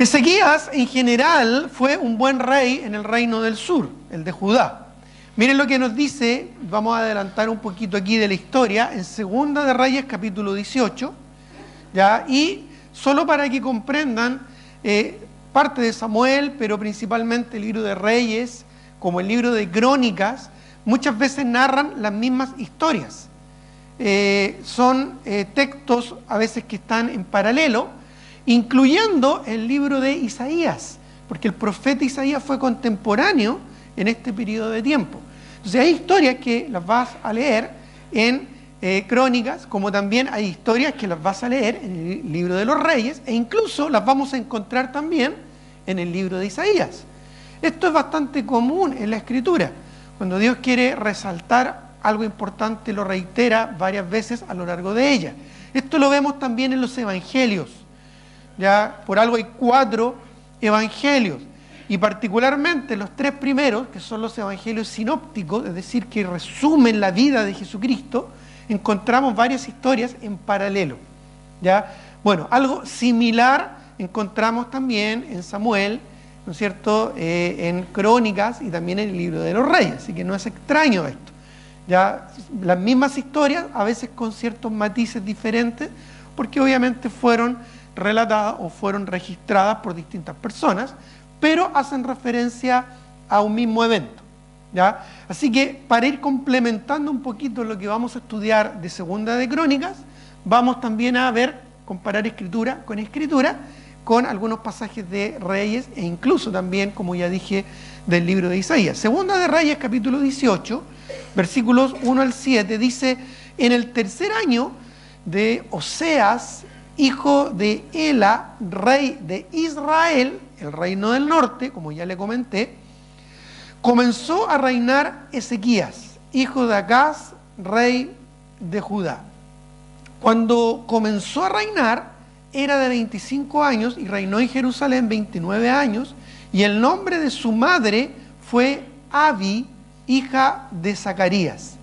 Ezequías en general fue un buen rey en el reino del sur, el de Judá. Miren lo que nos dice, vamos a adelantar un poquito aquí de la historia, en Segunda de Reyes capítulo 18, ¿ya? Y solo para que comprendan parte de Samuel, pero principalmente el libro de Reyes, como el libro de Crónicas, muchas veces narran las mismas historias. Son textos a veces que están en paralelo, incluyendo el libro de Isaías, porque el profeta Isaías fue contemporáneo en este periodo de tiempo. Entonces hay historias que las vas a leer en Crónicas, como también hay historias que las vas a leer en el libro de los Reyes, e incluso las vamos a encontrar también en el libro de Isaías. Esto es bastante común en la Escritura. Cuando Dios quiere resaltar algo importante, lo reitera varias veces a lo largo de ella. Esto lo vemos también en los evangelios. Ya por algo hay 4 evangelios, y particularmente los 3 primeros, que son los evangelios sinópticos, es decir, que resumen la vida de Jesucristo, encontramos varias historias en paralelo. ¿Ya? Bueno, algo similar encontramos también en Samuel, ¿no es cierto?, en Crónicas y también en el libro de los Reyes, así que no es extraño esto. Ya, las mismas historias, a veces con ciertos matices diferentes, porque obviamente fueron relatadas o fueron registradas por distintas personas, pero hacen referencia a un mismo evento. ¿Ya? Así que para ir complementando un poquito lo que vamos a estudiar de Segunda de Crónicas, vamos también a ver, comparar escritura, con algunos pasajes de Reyes e incluso también, como ya dije, del libro de Isaías. Segunda de Reyes, capítulo 18, versículos 1 al 7, dice: en el tercer año de Oseas, hijo de Ela, rey de Israel, el reino del norte, como ya le comenté, comenzó a reinar Ezequías, hijo de Acaz, rey de Judá. Cuando comenzó a reinar, era de 25 años y reinó en Jerusalén 29 años, y el nombre de su madre fue Abi, hija de Zacarías.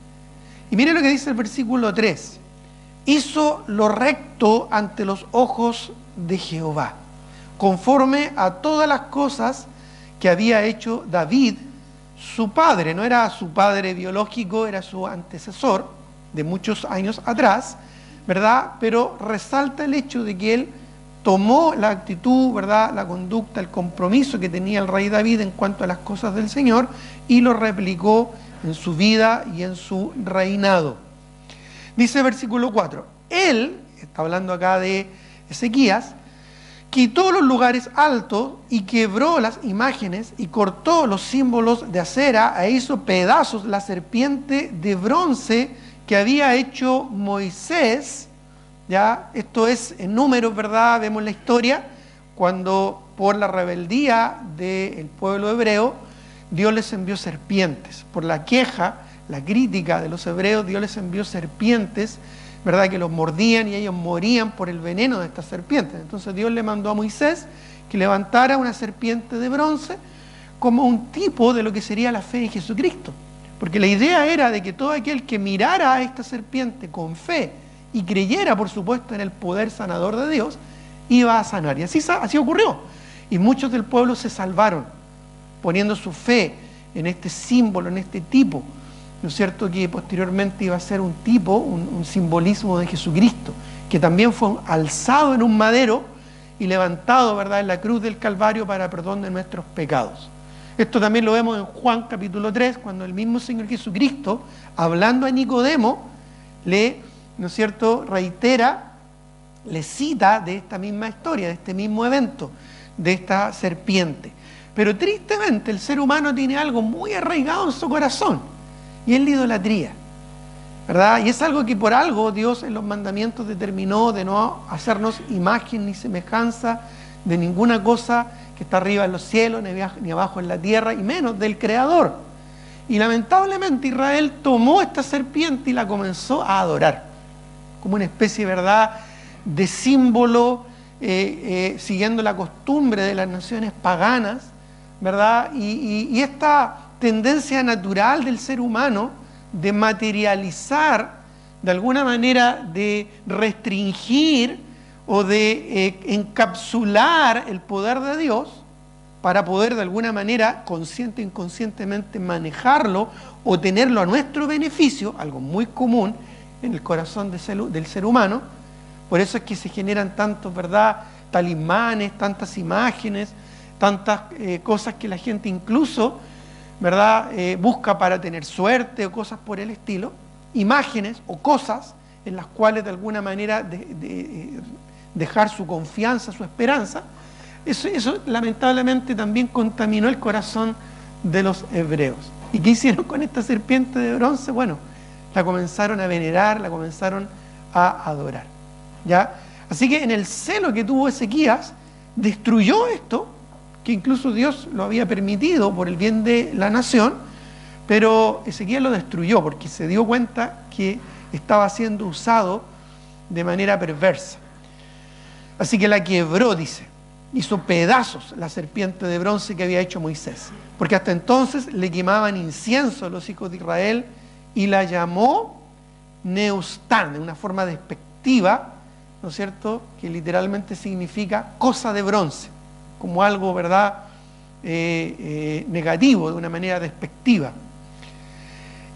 Y miren lo que dice el versículo 3. Hizo lo recto ante los ojos de Jehová, conforme a todas las cosas que había hecho David, su padre. No era su padre biológico, era su antecesor de muchos años atrás, ¿verdad? Pero resalta el hecho de que él tomó la actitud, ¿verdad?, la conducta, el compromiso que tenía el rey David en cuanto a las cosas del Señor, y lo replicó en su vida y en su reinado. Dice versículo 4, él, está hablando acá de Ezequías, quitó los lugares altos y quebró las imágenes y cortó los símbolos de acera e hizo pedazos la serpiente de bronce que había hecho Moisés. ¿Ya? Esto es en Números, ¿verdad? Vemos la historia cuando por la rebeldía del pueblo hebreo Dios les envió serpientes. Por la queja, la crítica de los hebreos, Dios les envió serpientes, ¿verdad?, que los mordían y ellos morían por el veneno de estas serpientes. Entonces Dios le mandó a Moisés que levantara una serpiente de bronce como un tipo de lo que sería la fe en Jesucristo. Porque la idea era de que todo aquel que mirara a esta serpiente con fe y creyera, por supuesto, en el poder sanador de Dios, iba a sanar. Y así ocurrió. Y muchos del pueblo se salvaron, poniendo su fe en este símbolo, en este tipo, ¿no es cierto?, que posteriormente iba a ser un tipo, un simbolismo de Jesucristo, que también fue alzado en un madero y levantado, ¿verdad?, en la cruz del Calvario para perdón de nuestros pecados. Esto también lo vemos en Juan capítulo 3, cuando el mismo Señor Jesucristo, hablando a Nicodemo, ¿no es cierto?, reitera, le cita de esta misma historia, de este mismo evento, de esta serpiente. Pero tristemente el ser humano tiene algo muy arraigado en su corazón, y es la idolatría, ¿verdad? Y es algo que por algo Dios en los mandamientos determinó de no hacernos imagen ni semejanza de ninguna cosa que está arriba en los cielos, ni abajo en la tierra, y menos del Creador. Y lamentablemente Israel tomó esta serpiente y la comenzó a adorar, como una especie, ¿verdad?, de símbolo, siguiendo la costumbre de las naciones paganas, ¿verdad? Y esta tendencia natural del ser humano de materializar, de alguna manera de restringir o de encapsular el poder de Dios para poder de alguna manera, consciente o inconscientemente, manejarlo o tenerlo a nuestro beneficio, algo muy común en el corazón del ser humano. Por eso es que se generan tantos, ¿verdad?, talismanes, tantas imágenes, tantas cosas que la gente incluso, ¿verdad?, busca para tener suerte o cosas por el estilo, imágenes o cosas en las cuales de alguna manera dejar su confianza, su esperanza. Eso lamentablemente también contaminó el corazón de los hebreos. ¿Y qué hicieron con esta serpiente de bronce? Bueno, la comenzaron a venerar, la comenzaron a adorar, ¿ya? Así que en el celo que tuvo Ezequías, destruyó esto, que incluso Dios lo había permitido por el bien de la nación, pero Ezequías lo destruyó porque se dio cuenta que estaba siendo usado de manera perversa. Así que la quebró, dice, hizo pedazos la serpiente de bronce que había hecho Moisés, porque hasta entonces le quemaban incienso a los hijos de Israel y la llamó Neustán, de una forma despectiva, ¿no es cierto?, que literalmente significa cosa de bronce, como algo, ¿verdad?, negativo, de una manera despectiva.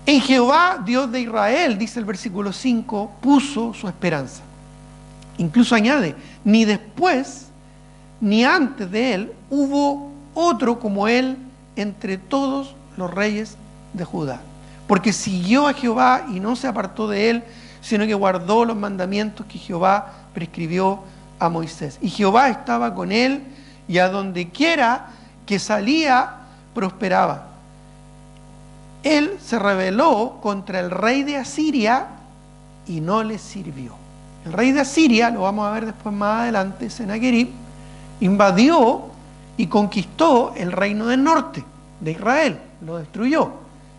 En Jehová, Dios de Israel, dice el versículo 5, puso su esperanza. Incluso añade, ni después ni antes de él hubo otro como él entre todos los reyes de Judá. Porque siguió a Jehová y no se apartó de él, sino que guardó los mandamientos que Jehová prescribió a Moisés. Y Jehová estaba con él, y a donde quiera que salía, prosperaba. Él se rebeló contra el rey de Asiria y no le sirvió. El rey de Asiria, lo vamos a ver después más adelante, Sennacherib, invadió y conquistó el reino del norte de Israel, lo destruyó.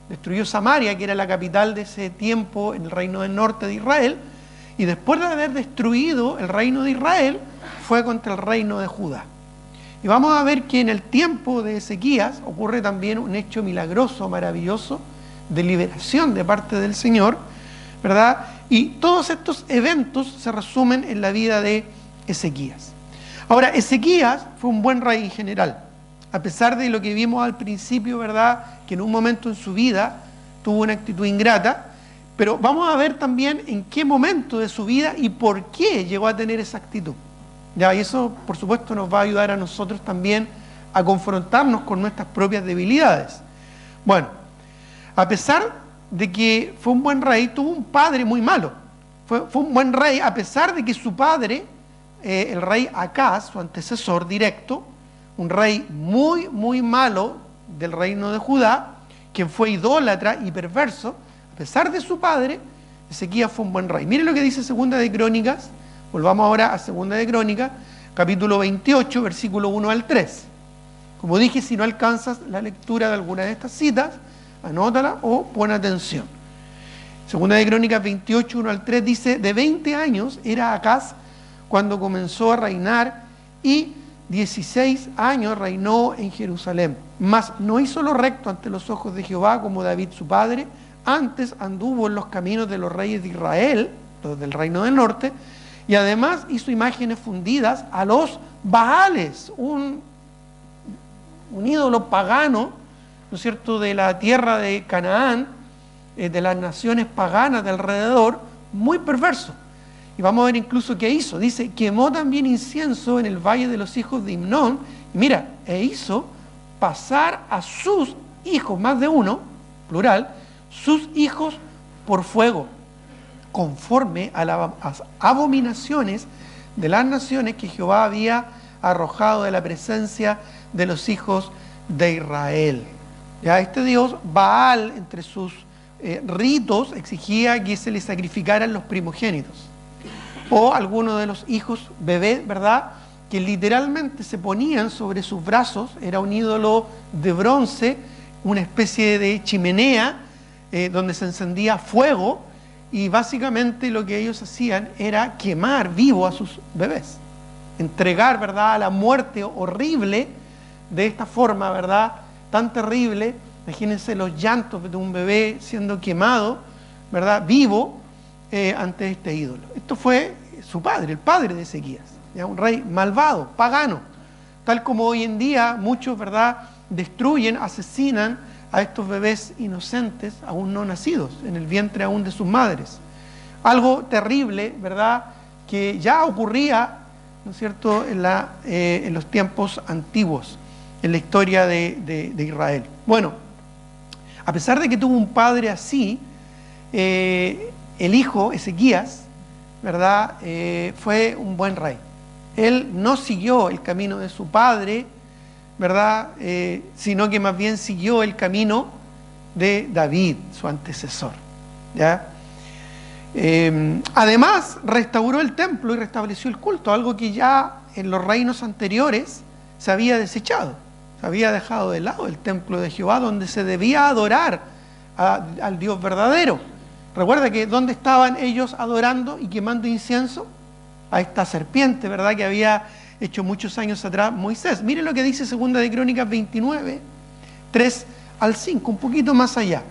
Destruyó Samaria, que era la capital de ese tiempo en el reino del norte de Israel, y después de haber destruido el reino de Israel, fue contra el reino de Judá. Y vamos a ver que en el tiempo de Ezequías ocurre también un hecho milagroso, maravilloso, de liberación de parte del Señor, ¿verdad? Y todos estos eventos se resumen en la vida de Ezequías. Ahora, Ezequías fue un buen rey en general, a pesar de lo que vimos al principio, ¿verdad?, que en un momento en su vida tuvo una actitud ingrata, pero vamos a ver también en qué momento de su vida y por qué llegó a tener esa actitud. Ya, y eso, por supuesto, nos va a ayudar a nosotros también a confrontarnos con nuestras propias debilidades. Bueno, a pesar de que fue un buen rey, tuvo un padre muy malo. Fue un buen rey, a pesar de que su padre, el rey Acaz, su antecesor directo, un rey muy, muy malo del reino de Judá, quien fue idólatra y perverso, a pesar de su padre, Ezequías fue un buen rey. Miren lo que dice Segunda de Crónicas. Volvamos ahora a Segunda de Crónicas, capítulo 28, versículo 1 al 3. Como dije, si no alcanzas la lectura de alguna de estas citas, anótala o pon atención. Segunda de Crónicas 28, 1 al 3 dice, de 20 años era Acaz cuando comenzó a reinar y 16 años reinó en Jerusalén. Mas no hizo lo recto ante los ojos de Jehová como David su padre, antes anduvo en los caminos de los reyes de Israel, los del reino del norte, y además hizo imágenes fundidas a los Baales, un ídolo pagano, ¿no es cierto?, de la tierra de Canaán, de las naciones paganas de alrededor, muy perverso. Y vamos a ver incluso qué hizo. Dice, quemó también incienso en el valle de los hijos de Himnón, y mira, e hizo pasar a sus hijos, más de uno, plural, sus hijos por fuego, conforme a las abominaciones de las naciones que Jehová había arrojado de la presencia de los hijos de Israel. Ya este Dios, Baal, entre sus ritos, exigía que se le sacrificaran los primogénitos, o algunos de los hijos bebés, ¿verdad?, que literalmente se ponían sobre sus brazos. Era un ídolo de bronce, una especie de chimenea, donde se encendía fuego, y básicamente lo que ellos hacían era quemar vivo a sus bebés, entregar, ¿verdad?, a la muerte horrible de esta forma, ¿verdad?, tan terrible. Imagínense los llantos de un bebé siendo quemado, ¿verdad?, vivo, ante este ídolo. Esto fue su padre, el padre de Ezequías, ¿ya? Un rey malvado, pagano, tal como hoy en día muchos, ¿verdad?, destruyen, asesinan a estos bebés inocentes, aún no nacidos, en el vientre aún de sus madres. Algo terrible, ¿verdad?, que ya ocurría, ¿no es cierto?, en los tiempos antiguos, en la historia de Israel. Bueno, a pesar de que tuvo un padre así, el hijo, Ezequías, ¿verdad?, fue un buen rey. Él no siguió el camino de su padre, ¿verdad?, sino que más bien siguió el camino de David, su antecesor, ¿ya? Además, restauró el templo y restableció el culto, algo que ya en los reinos anteriores se había desechado. Se había dejado de lado el templo de Jehová, donde se debía adorar al Dios verdadero. Recuerda que ¿dónde estaban ellos adorando y quemando incienso? A esta serpiente, ¿verdad?, que había hecho muchos años atrás Moisés. Miren lo que dice 2 de Crónicas 29, 3 al 5, un poquito más allá.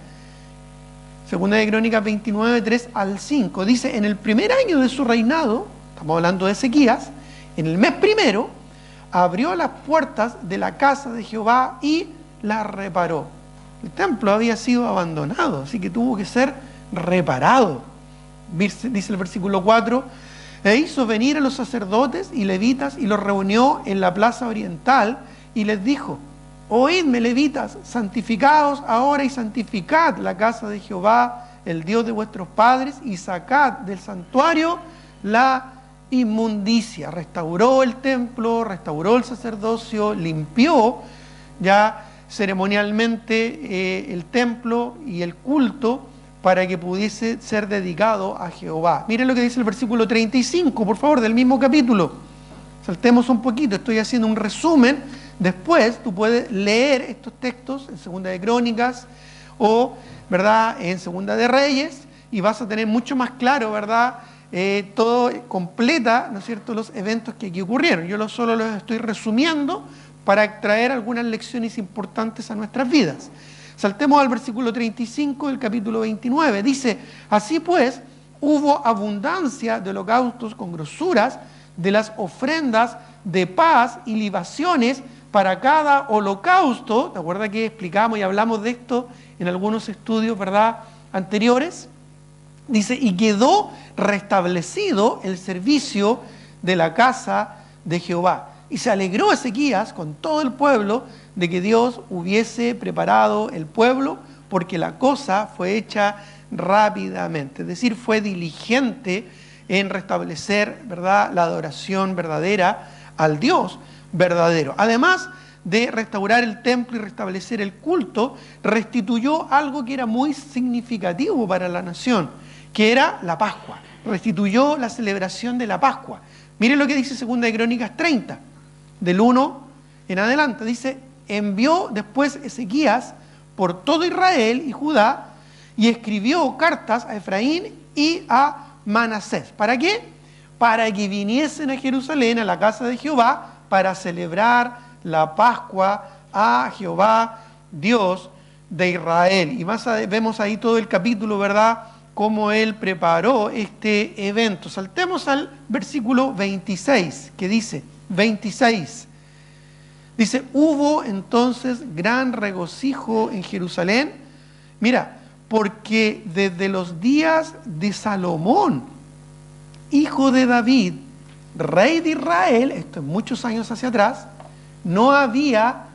2 de Crónicas 29, 3 al 5. Dice, en el primer año de su reinado, estamos hablando de Ezequías, en el mes primero, abrió las puertas de la casa de Jehová y la reparó. El templo había sido abandonado, así que tuvo que ser reparado. Dice el versículo 4, e hizo venir a los sacerdotes y levitas y los reunió en la plaza oriental y les dijo, oídme, levitas, santificaos ahora y santificad la casa de Jehová, el Dios de vuestros padres, y sacad del santuario la inmundicia. Restauró el templo, restauró el sacerdocio, limpió ya ceremonialmente el templo y el culto para que pudiese ser dedicado a Jehová. Miren lo que dice el versículo 35, por favor, del mismo capítulo. Saltemos un poquito, estoy haciendo un resumen. Después tú puedes leer estos textos en 2 de Crónicas o, ¿verdad?, en 2 de Reyes, y vas a tener mucho más claro, ¿verdad?, todo completa, ¿no es cierto?, los eventos que aquí ocurrieron. Yo solo los estoy resumiendo para extraer algunas lecciones importantes a nuestras vidas. Saltemos al versículo 35 del capítulo 29. Dice, así pues, hubo abundancia de holocaustos con grosuras, de las ofrendas de paz y libaciones para cada holocausto. ¿Te acuerdas que explicamos y hablamos de esto en algunos estudios, ¿verdad?, anteriores? Dice, y quedó restablecido el servicio de la casa de Jehová. Y se alegró Ezequías con todo el pueblo de que Dios hubiese preparado el pueblo, porque la cosa fue hecha rápidamente. Es decir, fue diligente en restablecer, ¿verdad?, la adoración verdadera al Dios verdadero. Además de restaurar el templo y restablecer el culto, restituyó algo que era muy significativo para la nación, que era la Pascua. Restituyó la celebración de la Pascua. Miren lo que dice 2 de Crónicas 30, del 1 en adelante. Dice, envió después Ezequías por todo Israel y Judá y escribió cartas a Efraín y a Manasés. ¿Para qué? Para que viniesen a Jerusalén, a la casa de Jehová, para celebrar la Pascua a Jehová, Dios de Israel. Y vemos ahí todo el capítulo, ¿verdad?, cómo él preparó este evento. Saltemos al versículo 26, que dice, 26. Dice, hubo entonces gran regocijo en Jerusalén. Mira, porque desde los días de Salomón, hijo de David, rey de Israel, esto es muchos años hacia atrás, no había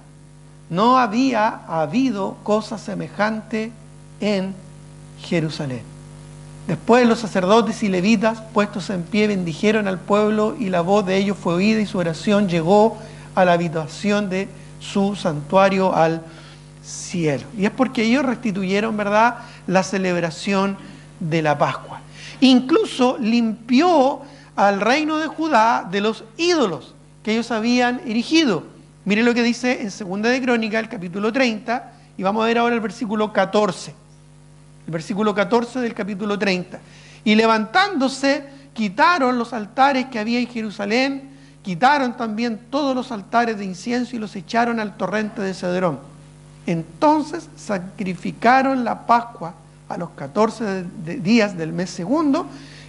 habido cosa semejante en Jerusalén. Después los sacerdotes y levitas, puestos en pie, bendijeron al pueblo y la voz de ellos fue oída y su oración llegó a la habitación de su santuario al cielo. Y es porque ellos restituyeron, ¿verdad?, la celebración de la Pascua. Incluso limpió al reino de Judá de los ídolos que ellos habían erigido. Miren lo que dice en 2 de Crónicas, el capítulo 30, y vamos a ver ahora el versículo 14. El versículo 14 del capítulo 30. Y levantándose, quitaron los altares que había en Jerusalén, quitaron también todos los altares de incienso y los echaron al torrente de Cedrón. Entonces sacrificaron la Pascua a los 14 días del mes segundo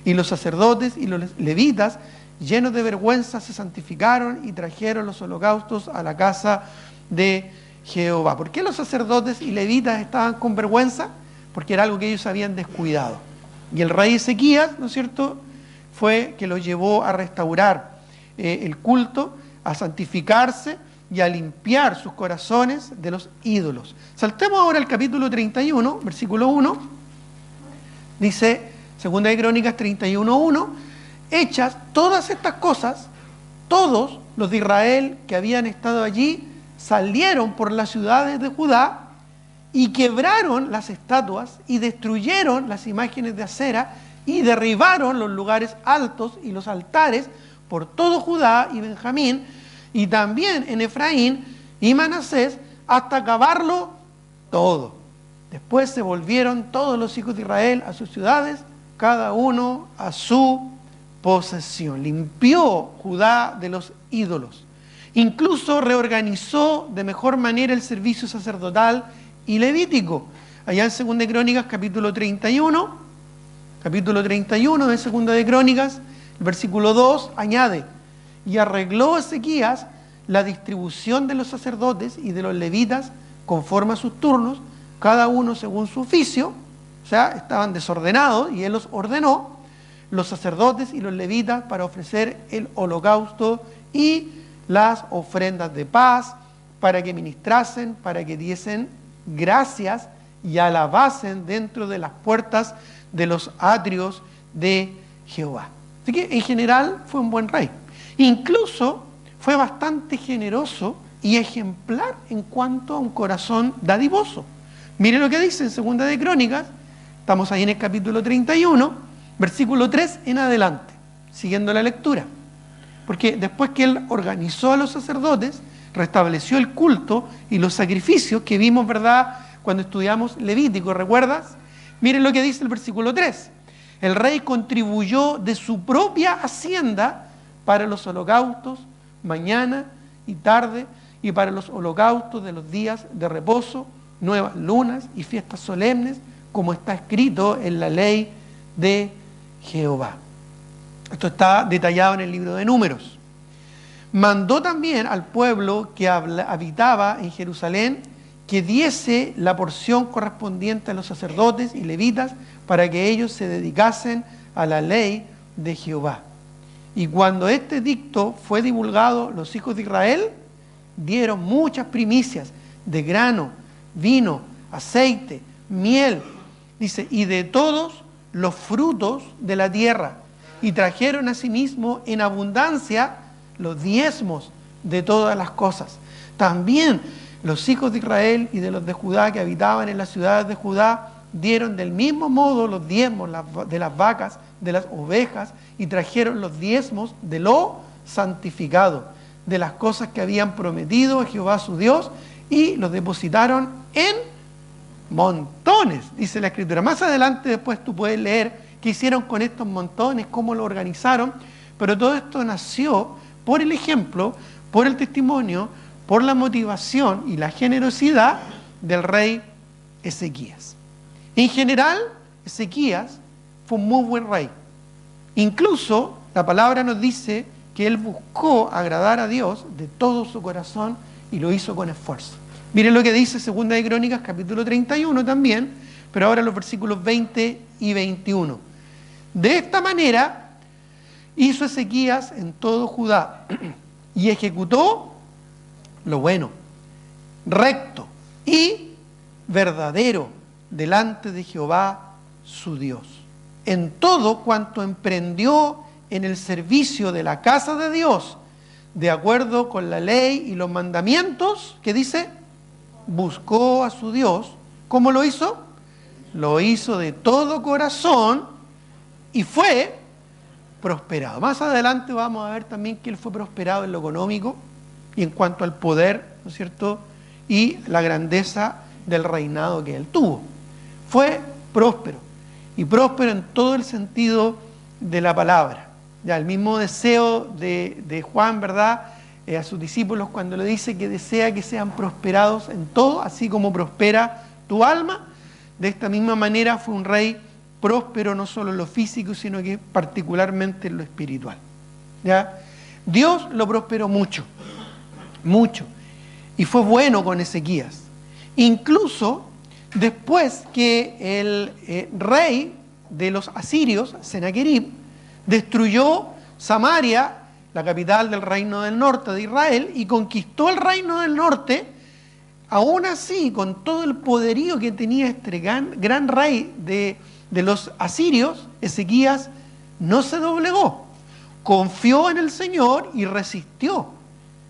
Y los sacerdotes y los levitas, llenos de vergüenza, se santificaron y trajeron los holocaustos a la casa de Jehová. ¿Por qué los sacerdotes y levitas estaban con vergüenza? Porque era algo que ellos habían descuidado. Y el rey Ezequías, ¿no es cierto?, fue que los llevó a restaurar el culto, a santificarse y a limpiar sus corazones de los ídolos. Saltemos ahora al capítulo 31, versículo 1. Dice, Segunda de Crónicas 31:1, hechas todas estas cosas, todos los de Israel que habían estado allí salieron por las ciudades de Judá y quebraron las estatuas y destruyeron las imágenes de acera y derribaron los lugares altos y los altares por todo Judá y Benjamín y también en Efraín y Manasés hasta acabarlo todo. Después se volvieron todos los hijos de Israel a sus ciudades, cada uno a su posesión. Limpió Judá de los ídolos. Incluso reorganizó de mejor manera el servicio sacerdotal y levítico. Allá en Segunda de Crónicas, capítulo 31 de Segunda de Crónicas, el versículo 2 añade, y arregló Ezequías la distribución de los sacerdotes y de los levitas conforme a sus turnos, cada uno según su oficio, o sea, estaban desordenados y él los ordenó, los sacerdotes y los levitas para ofrecer el holocausto y las ofrendas de paz, para que ministrasen, para que diesen gracias y alabasen dentro de las puertas de los atrios de Jehová. Así que en general fue un buen rey. Incluso fue bastante generoso y ejemplar en cuanto a un corazón dadivoso. Miren lo que dice en Segunda de Crónicas, estamos ahí en el capítulo 31, versículo 3 en adelante, siguiendo la lectura. Porque después que él organizó a los sacerdotes, restableció el culto y los sacrificios que vimos, ¿verdad?, cuando estudiamos Levítico, ¿recuerdas? Miren lo que dice el versículo 3. El rey contribuyó de su propia hacienda para los holocaustos, mañana y tarde, y para los holocaustos de los días de reposo, nuevas lunas y fiestas solemnes, como está escrito en la ley de Jehová. Esto está detallado en el libro de Números. Mandó también al pueblo que habitaba en Jerusalén que diese la porción correspondiente a los sacerdotes y levitas para que ellos se dedicasen a la ley de Jehová. Y cuando este edicto fue divulgado, los hijos de Israel dieron muchas primicias de grano, vino, aceite, miel, dice, y de todos los frutos de la tierra, y trajeron asimismo en abundancia los diezmos de todas las cosas. También los hijos de Israel y de los de Judá que habitaban en las ciudades de Judá dieron del mismo modo los diezmos de las vacas, de las ovejas, y trajeron los diezmos de lo santificado, de las cosas que habían prometido a Jehová su Dios, y los depositaron en montones, dice la Escritura. Más adelante después tú puedes leer qué hicieron con estos montones, cómo lo organizaron, pero todo esto nació por el ejemplo, por el testimonio, por la motivación y la generosidad del rey Ezequías. En general, Ezequías fue un muy buen rey. Incluso la palabra nos dice que él buscó agradar a Dios de todo su corazón y lo hizo con esfuerzo. Miren lo que dice Segunda de Crónicas, capítulo 31 también, pero ahora los versículos 20 y 21. De esta manera hizo Ezequías en todo Judá y ejecutó lo bueno, recto y verdadero delante de Jehová su Dios, en todo cuanto emprendió en el servicio de la casa de Dios, de acuerdo con la ley y los mandamientos, que dice, buscó a su Dios. ¿Cómo lo hizo? Lo hizo de todo corazón y fue prosperado. Más adelante vamos a ver también que él fue prosperado en lo económico y en cuanto al poder, ¿no es cierto?, y la grandeza del reinado que él tuvo. Fue próspero, y próspero en todo el sentido de la palabra. Ya el mismo deseo de Juan, ¿verdad?, a sus discípulos cuando le dice que desea que sean prosperados en todo, así como prospera tu alma. De esta misma manera fue un rey próspero no solo en lo físico, sino que particularmente en lo espiritual. ¿Ya? Dios lo prosperó mucho, mucho, y fue bueno con Ezequías. Incluso después que el rey de los asirios, Sennacherib, destruyó Samaria, la capital del reino del norte de Israel, y conquistó el reino del norte, aún así, con todo el poderío que tenía este gran rey de los asirios, Ezequías no se doblegó, confió en el Señor y resistió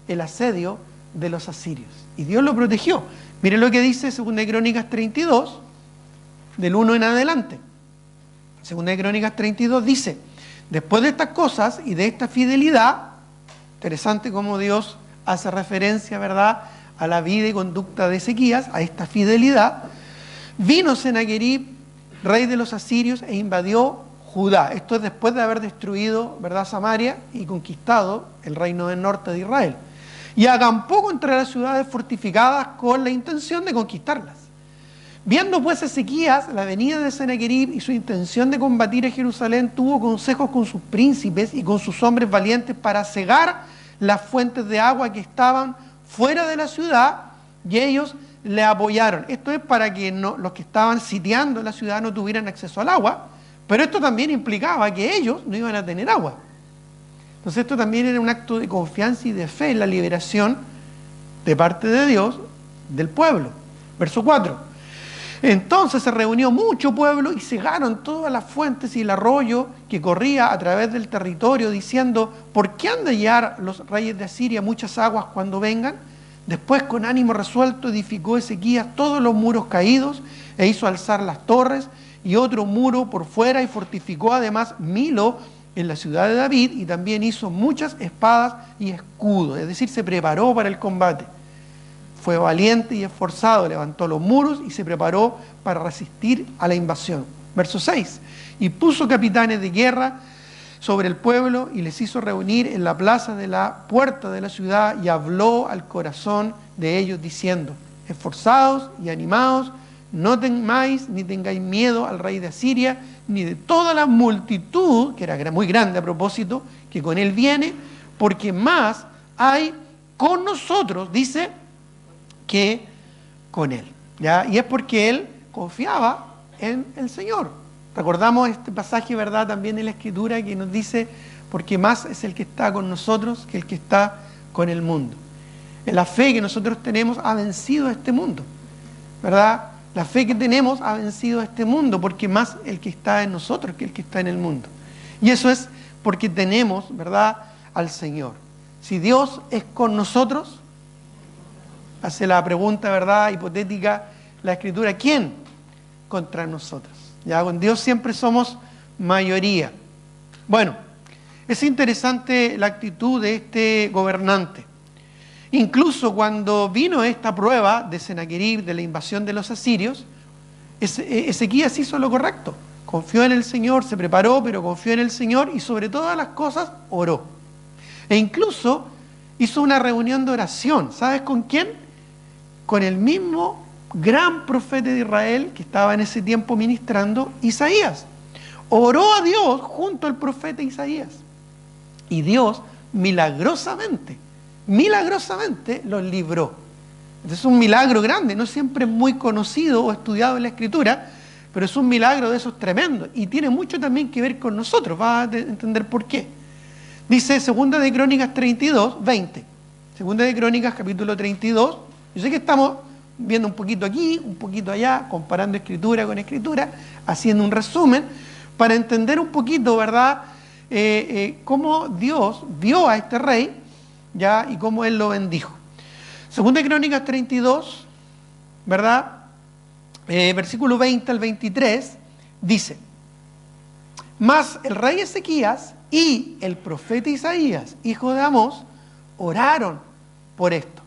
el asedio de los asirios. Y Dios lo protegió. Miren lo que dice 2 de Crónicas 32, del 1 en adelante. 2 de Crónicas 32 dice: después de estas cosas y de esta fidelidad, interesante cómo Dios hace referencia, ¿verdad?, a la vida y conducta de Ezequías, a esta fidelidad, vino Sennacherib, rey de los asirios, e invadió Judá. Esto es después de haber destruido, ¿verdad?, Samaria y conquistado el reino del norte de Israel. Y acampó contra las ciudades fortificadas con la intención de conquistarlas. Viendo pues Ezequías la venida de Sennacherib y su intención de combatir a Jerusalén, tuvo consejos con sus príncipes y con sus hombres valientes para cegar las fuentes de agua que estaban fuera de la ciudad, y ellos le apoyaron. Esto es para que los que estaban sitiando la ciudad no tuvieran acceso al agua, pero esto también implicaba que ellos no iban a tener agua. Entonces esto también era un acto de confianza y de fe en la liberación de parte de Dios del pueblo. Verso 4. Entonces se reunió mucho pueblo y cegaron todas las fuentes y el arroyo que corría a través del territorio, diciendo: ¿por qué han de hallar los reyes de Asiria muchas aguas cuando vengan? Después, con ánimo resuelto, edificó Ezequías todos los muros caídos e hizo alzar las torres y otro muro por fuera, y fortificó además Milo en la ciudad de David, y también hizo muchas espadas y escudos, es decir, se preparó para el combate. Fue valiente y esforzado, levantó los muros y se preparó para resistir a la invasión. Verso 6. Y puso capitanes de guerra sobre el pueblo y les hizo reunir en la plaza de la puerta de la ciudad, y habló al corazón de ellos diciendo: esforzados y animados, no temáis ni tengáis miedo al rey de Asiria, ni de toda la multitud, que era muy grande a propósito, que con él viene, porque más hay con nosotros, dice, que con él. ¿Ya? Y es porque él confiaba en el Señor. Recordamos este pasaje, ¿verdad?, también en la Escritura, que nos dice: porque más es el que está con nosotros que el que está con el mundo. La fe que nosotros tenemos ha vencido a este mundo, ¿verdad? La fe que tenemos ha vencido a este mundo, porque más el que está en nosotros que el que está en el mundo. Y eso es porque tenemos, ¿verdad?, al Señor. Si Dios es con nosotros, hace la pregunta, ¿verdad?, hipotética la Escritura: ¿quién contra nosotros? Ya, con Dios siempre somos mayoría. Bueno, es interesante la actitud de este gobernante. Incluso cuando vino esta prueba de Sennacherib, de la invasión de los asirios, Ezequías hizo lo correcto. Confió en el Señor, se preparó, pero confió en el Señor y sobre todas las cosas oró. E incluso hizo una reunión de oración. ¿Sabes con quién? Con el mismo gran profeta de Israel que estaba en ese tiempo ministrando, Isaías. Oró a Dios junto al profeta Isaías. Y Dios milagrosamente los libró. Es un milagro grande, no siempre es muy conocido o estudiado en la Escritura, pero es un milagro de esos tremendos. Y tiene mucho también que ver con nosotros. Vas a entender por qué. Dice 2 de Crónicas 32, 20. 2 de Crónicas, capítulo 32. Yo sé que estamos viendo un poquito aquí, un poquito allá, comparando Escritura con Escritura, haciendo un resumen, para entender un poquito, ¿verdad?, cómo Dios vio a este rey, ¿ya?, y cómo Él lo bendijo. 2 de Crónicas 32, ¿verdad?, versículo 20 al 23, dice: mas el rey Ezequías y el profeta Isaías, hijo de Amós, oraron por esto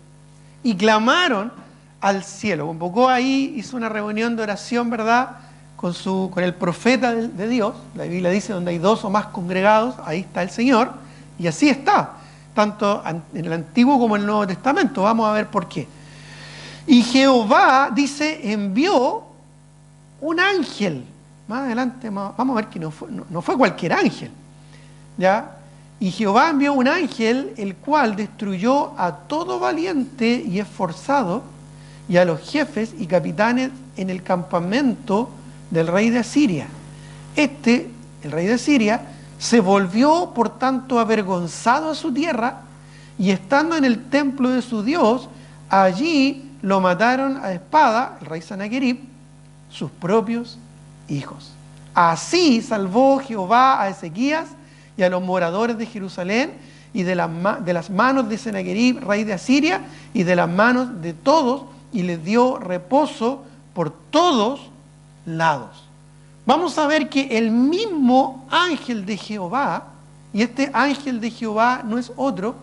y clamaron al cielo. Convocó ahí, hizo una reunión de oración, ¿verdad?, con el profeta de Dios. La Biblia dice: donde hay dos o más congregados, ahí está el Señor. Y así está, tanto en el Antiguo como en el Nuevo Testamento. Vamos a ver por qué. Y Jehová, dice, envió un ángel Más adelante vamos a ver que no fue cualquier ángel, ¿ya? Y Jehová envió un ángel, el cual destruyó a todo valiente y esforzado, y a los jefes y capitanes en el campamento del rey de Asiria. El rey de Asiria, se volvió por tanto avergonzado a su tierra, y estando en el templo de su Dios, allí lo mataron a espada, el rey Sanaquerib, sus propios hijos. Así salvó Jehová a Ezequías y a los moradores de Jerusalén y de las manos de Sanaquerib, rey de Asiria, y de las manos de todos, y les dio reposo por todos lados. Vamos a ver que el mismo ángel de Jehová, y este ángel de Jehová no es otro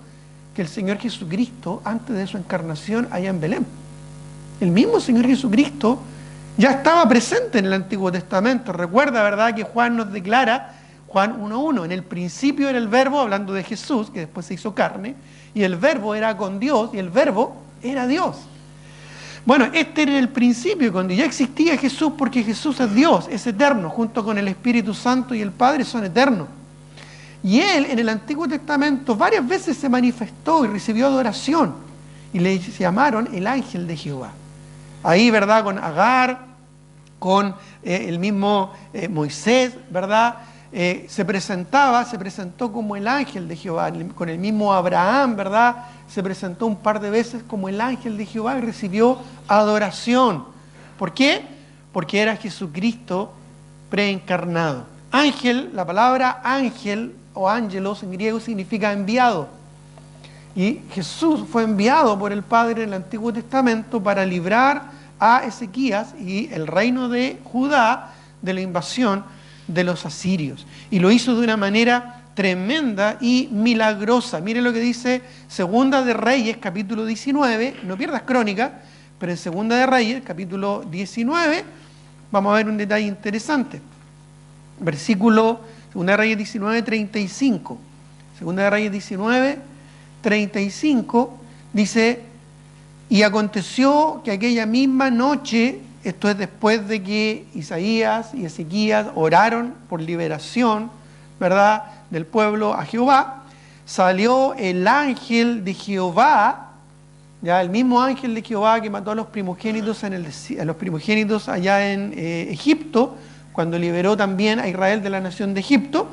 que el Señor Jesucristo antes de su encarnación allá en Belén. El mismo Señor Jesucristo ya estaba presente en el Antiguo Testamento. Recuerda, ¿verdad?, que Juan nos declara, Juan 1:1, en el principio era el Verbo, hablando de Jesús, que después se hizo carne, y el Verbo era con Dios, y el Verbo era Dios. Bueno, este era el principio, cuando ya existía Jesús, porque Jesús es Dios, es eterno, junto con el Espíritu Santo y el Padre son eternos. Y Él en el Antiguo Testamento varias veces se manifestó y recibió adoración, y le llamaron el ángel de Jehová. Ahí, ¿verdad?, con Agar, con el mismo Moisés, ¿verdad?, se presentó como el ángel de Jehová. Con el mismo Abraham, ¿verdad?, se presentó un par de veces como el ángel de Jehová y recibió adoración. ¿Por qué? Porque era Jesucristo preencarnado. Ángel, la palabra ángel o ángelos en griego significa enviado. Y Jesús fue enviado por el Padre en el Antiguo Testamento para librar a Ezequías y el reino de Judá de la invasión de los asirios. Y lo hizo de una manera tremenda y milagrosa. Miren lo que dice Segunda de Reyes, capítulo 19. No pierdas Crónica, pero en Segunda de Reyes, capítulo 19, vamos a ver un detalle interesante. Versículo, Segunda de Reyes 19, 35. Segunda de Reyes 19, 35, dice: y aconteció que aquella misma noche, esto es después de que Isaías y Ezequías oraron por liberación, ¿verdad?, del pueblo a Jehová, salió el ángel de Jehová, ya el mismo ángel de Jehová que mató a los primogénitos allá en Egipto, cuando liberó también a Israel de la nación de Egipto,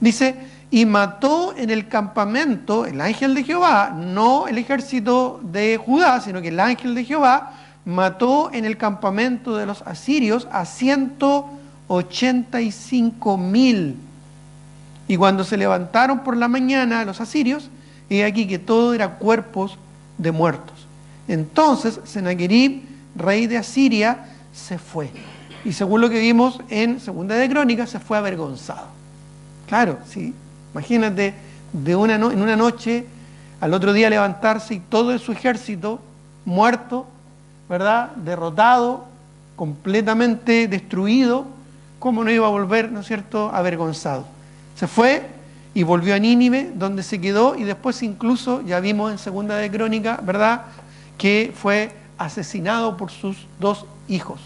dice: y mató en el campamento, el ángel de Jehová, no el ejército de Judá, sino que el ángel de Jehová mató en el campamento de los asirios a 185,000. Y cuando se levantaron por la mañana los asirios, he aquí que todo era cuerpos de muertos. Entonces Sanaquerib, rey de Asiria, se fue. Y según lo que vimos en Segunda de Crónicas, se fue avergonzado. Claro, sí. Imagínate, en una noche, al otro día levantarse y todo su ejército muerto, ¿verdad?, derrotado, completamente destruido. ¿Cómo no iba a volver, ¿no es cierto?, avergonzado? Se fue y volvió a Nínive, donde se quedó, y después incluso, ya vimos en Segunda de Crónica, ¿verdad?, que fue asesinado por sus dos hijos.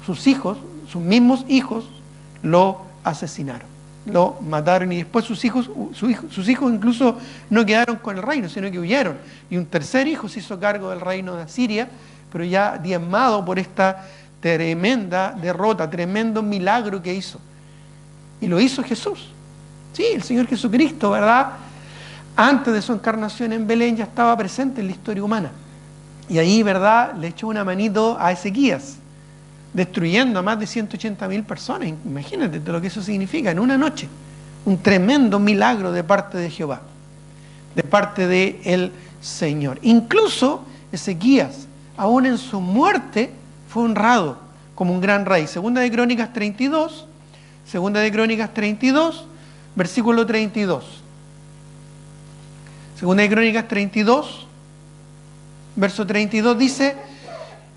Sus mismos hijos, lo asesinaron, lo mataron, y después sus hijos incluso no quedaron con el reino, sino que huyeron. Y un tercer hijo se hizo cargo del reino de Asiria, pero ya diezmado por esta tremenda derrota, tremendo milagro que hizo. Y lo hizo Jesús. Sí, el Señor Jesucristo, ¿verdad?, antes de su encarnación en Belén ya estaba presente en la historia humana. Y ahí, ¿verdad?, le echó una manito a Ezequías, destruyendo a más de 180,000 personas. Imagínate lo que eso significa en una noche. Un tremendo milagro de parte de Jehová, de parte del Señor. Incluso Ezequías, aún en su muerte, fue honrado como un gran rey. Segunda de Crónicas 32, versículo 32. Segunda de Crónicas 32, verso 32 dice: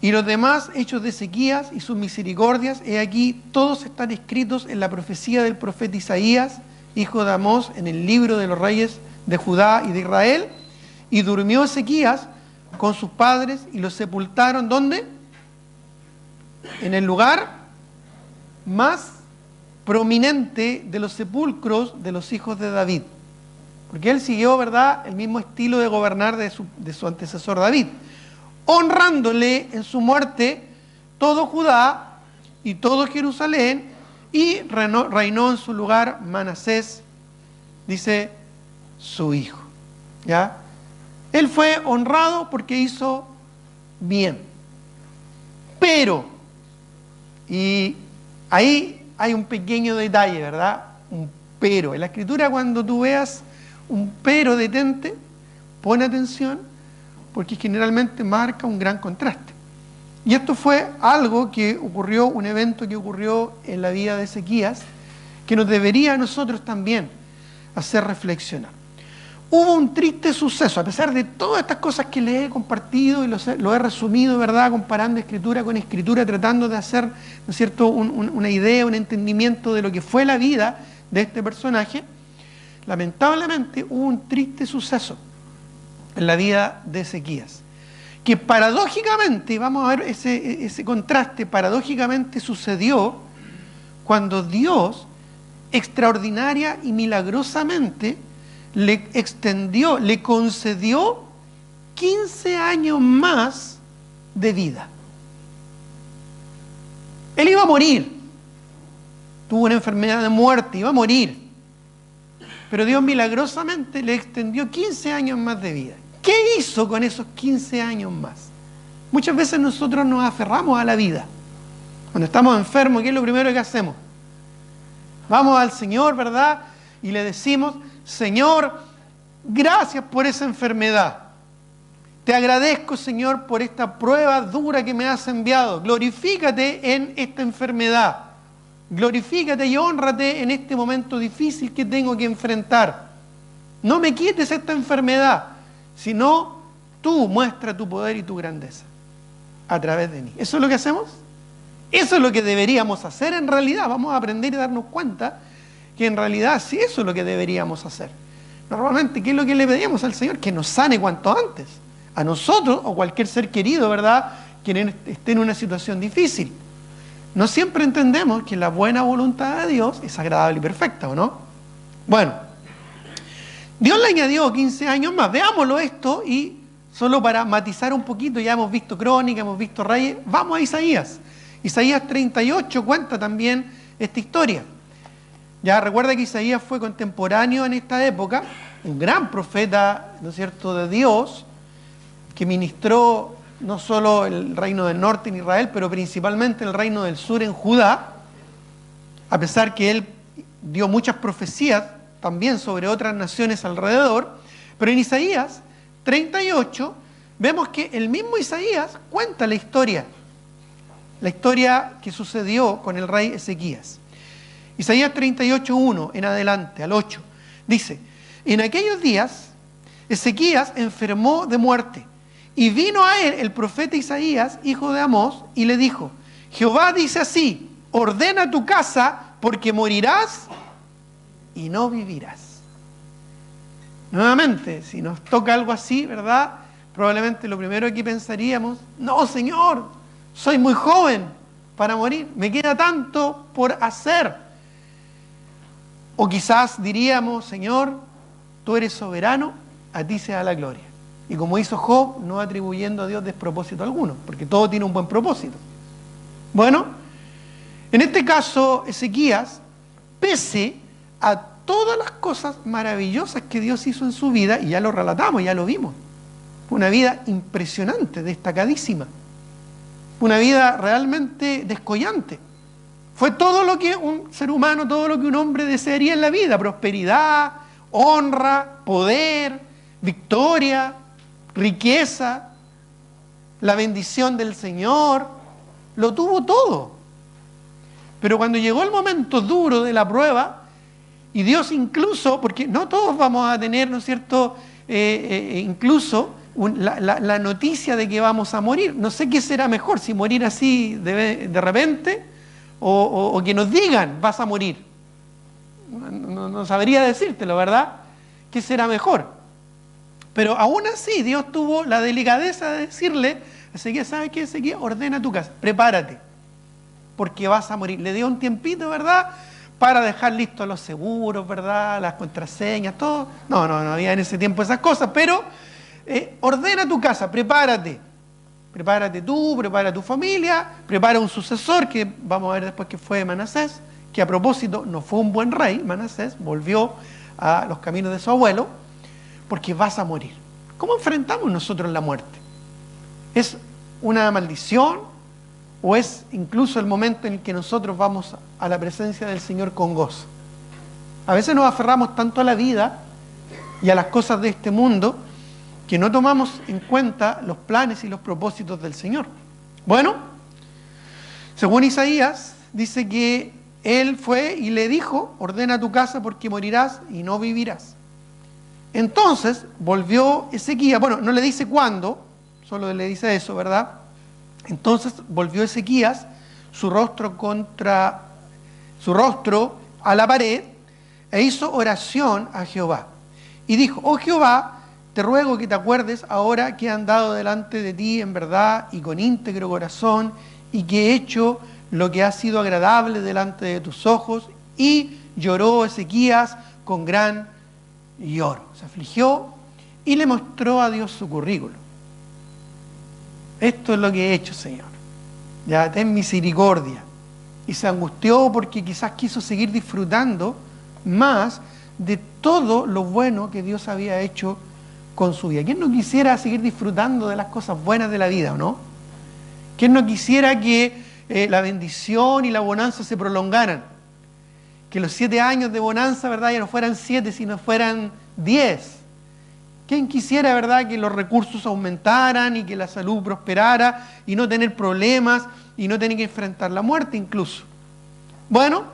y los demás hechos de Ezequías y sus misericordias, he aquí, todos están escritos en la profecía del profeta Isaías, hijo de Amós, en el libro de los reyes de Judá y de Israel. Y durmió Ezequías con sus padres y los sepultaron, ¿dónde? En el lugar más prominente de los sepulcros de los hijos de David. Porque él siguió, ¿verdad?, el mismo estilo de gobernar de su antecesor David, honrándole en su muerte todo Judá y todo Jerusalén, y reinó en su lugar Manasés, dice su hijo. ¿Ya? Él fue honrado porque hizo bien. Pero, y ahí hay un pequeño detalle, ¿verdad? Un pero. En la Escritura, cuando tú veas un pero, detente, pon atención, porque generalmente marca un gran contraste. Y esto fue algo que ocurrió, un evento que ocurrió en la vida de Ezequías, que nos debería a nosotros también hacer reflexionar. Hubo un triste suceso, a pesar de todas estas cosas que les he compartido y lo he resumido, ¿verdad?, comparando escritura con escritura, tratando de hacer, ¿no es cierto?, una idea, un entendimiento de lo que fue la vida de este personaje. Lamentablemente hubo un triste suceso en la vida de Ezequías, que paradójicamente, vamos a ver ese contraste, paradójicamente sucedió cuando Dios extraordinaria y milagrosamente le concedió 15 años más de vida. Él iba a morir, tuvo una enfermedad de muerte, iba a morir, pero Dios milagrosamente le extendió 15 años más de vida. ¿Qué hizo con esos 15 años más? Muchas veces nosotros nos aferramos a la vida. Cuando estamos enfermos, ¿qué es lo primero que hacemos? Vamos al Señor, ¿verdad? Y le decimos: Señor, gracias por esa enfermedad. Te agradezco, Señor, por esta prueba dura que me has enviado. Glorifícate en esta enfermedad. Glorifícate y hónrate en este momento difícil que tengo que enfrentar. No me quites esta enfermedad, sino tú muestra tu poder y tu grandeza a través de mí. ¿Eso es lo que hacemos? Eso es lo que deberíamos hacer en realidad. Vamos a aprender y darnos cuenta que en realidad sí, eso es lo que deberíamos hacer. Normalmente, ¿qué es lo que le pedíamos al Señor? Que nos sane cuanto antes. A nosotros o cualquier ser querido, ¿verdad?, quien esté en una situación difícil. No siempre entendemos que la buena voluntad de Dios es agradable y perfecta, ¿o no? Bueno, Dios le añadió 15 años más. Veámoslo esto, y solo para matizar un poquito, ya hemos visto Crónica, hemos visto Reyes, vamos a Isaías. Isaías 38 cuenta también esta historia. Ya recuerda que Isaías fue contemporáneo en esta época, un gran profeta, ¿no es cierto?, de Dios, que ministró no solo el reino del norte en Israel, pero principalmente el reino del sur en Judá, a pesar que él dio muchas profecías también sobre otras naciones alrededor. Pero en Isaías 38 vemos que el mismo Isaías cuenta la historia que sucedió con el rey Ezequías. Isaías 38:1 en adelante, al 8, dice: en aquellos días Ezequías enfermó de muerte, y vino a él el profeta Isaías, hijo de Amós, y le dijo: Jehová dice así, ordena tu casa, porque morirás y no vivirás. Nuevamente, si nos toca algo así, ¿verdad?, probablemente lo primero que pensaríamos: no, Señor, soy muy joven para morir, me queda tanto por hacer. O quizás diríamos: Señor, tú eres soberano, a ti sea la gloria. Y como hizo Job, no atribuyendo a Dios despropósito alguno, porque todo tiene un buen propósito. Bueno, en este caso, Ezequías, pese a todas las cosas maravillosas que Dios hizo en su vida, y ya lo relatamos, ya lo vimos, fue una vida impresionante, destacadísima, una vida realmente descollante. Fue todo lo que un ser humano, todo lo que un hombre desearía en la vida: prosperidad, honra, poder, victoria, riqueza, la bendición del Señor. Lo tuvo todo. Pero cuando llegó el momento duro de la prueba, y Dios incluso, porque no todos vamos a tener, ¿no es cierto?, incluso la noticia de que vamos a morir. No sé qué será mejor, si morir así de repente, o que nos digan: vas a morir. No sabría decírtelo, ¿verdad? ¿Qué será mejor? Pero aún así Dios tuvo la delicadeza de decirle: Ezequías, ¿sabes qué, Ezequías? Ordena tu casa, prepárate, porque vas a morir. Le dio un tiempito, ¿verdad?, para dejar listos los seguros, ¿verdad?, las contraseñas, todo. No había en ese tiempo esas cosas, pero ordena tu casa, prepárate. Prepárate tú, prepara tu familia, prepara un sucesor, que vamos a ver después que fue Manasés, que a propósito no fue un buen rey. Manasés volvió a los caminos de su abuelo, porque vas a morir. ¿Cómo enfrentamos nosotros la muerte? ¿Es una maldición o es incluso el momento en el que nosotros vamos a la presencia del Señor con gozo? A veces nos aferramos tanto a la vida y a las cosas de este mundo que no tomamos en cuenta los planes y los propósitos del Señor. Bueno, según Isaías, dice que él fue y le dijo: ordena tu casa porque morirás y no vivirás. Entonces volvió Ezequías, bueno, no le dice cuándo, solo le dice eso, ¿verdad? Entonces volvió Ezequías su rostro a la pared e hizo oración a Jehová. Y dijo: oh Jehová, te ruego que te acuerdes ahora que he andado delante de ti en verdad y con íntegro corazón, y que he hecho lo que ha sido agradable delante de tus ojos. Y lloró Ezequías con gran lloro. Se afligió y le mostró a Dios su currículo. Esto es lo que he hecho, Señor. Ya, ten misericordia. Y se angustió porque quizás quiso seguir disfrutando más de todo lo bueno que Dios había hecho con su vida. ¿Quién no quisiera seguir disfrutando de las cosas buenas de la vida, o no? ¿Quién no quisiera que la bendición y la bonanza se prolongaran? Que los 7 años de bonanza, ¿verdad?, ya no fueran 7, sino fueran 10. ¿Quién quisiera, verdad, que los recursos aumentaran y que la salud prosperara y no tener problemas y no tener que enfrentar la muerte incluso? Bueno,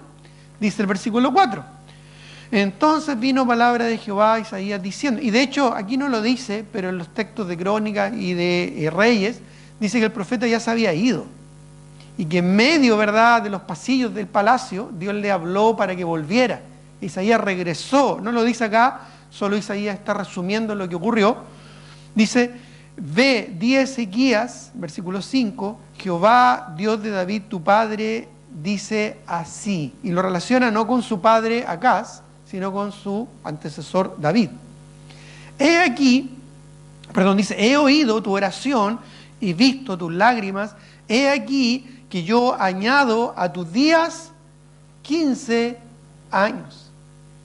dice el versículo 4. Entonces vino palabra de Jehová a Isaías diciendo, y de hecho aquí no lo dice, pero en los textos de Crónicas y de Reyes, dice que el profeta ya se había ido. Y que en medio, ¿verdad?, de los pasillos del palacio, Dios le habló para que volviera. Isaías regresó, no lo dice acá, solo Isaías está resumiendo lo que ocurrió. Dice: ve, di a Ezequías, versículo 5, Jehová, Dios de David tu padre, dice así. Y lo relaciona no con su padre Acaz, sino con su antecesor David. Dice: he oído tu oración y visto tus lágrimas. He aquí que yo añado a tus días 15 años.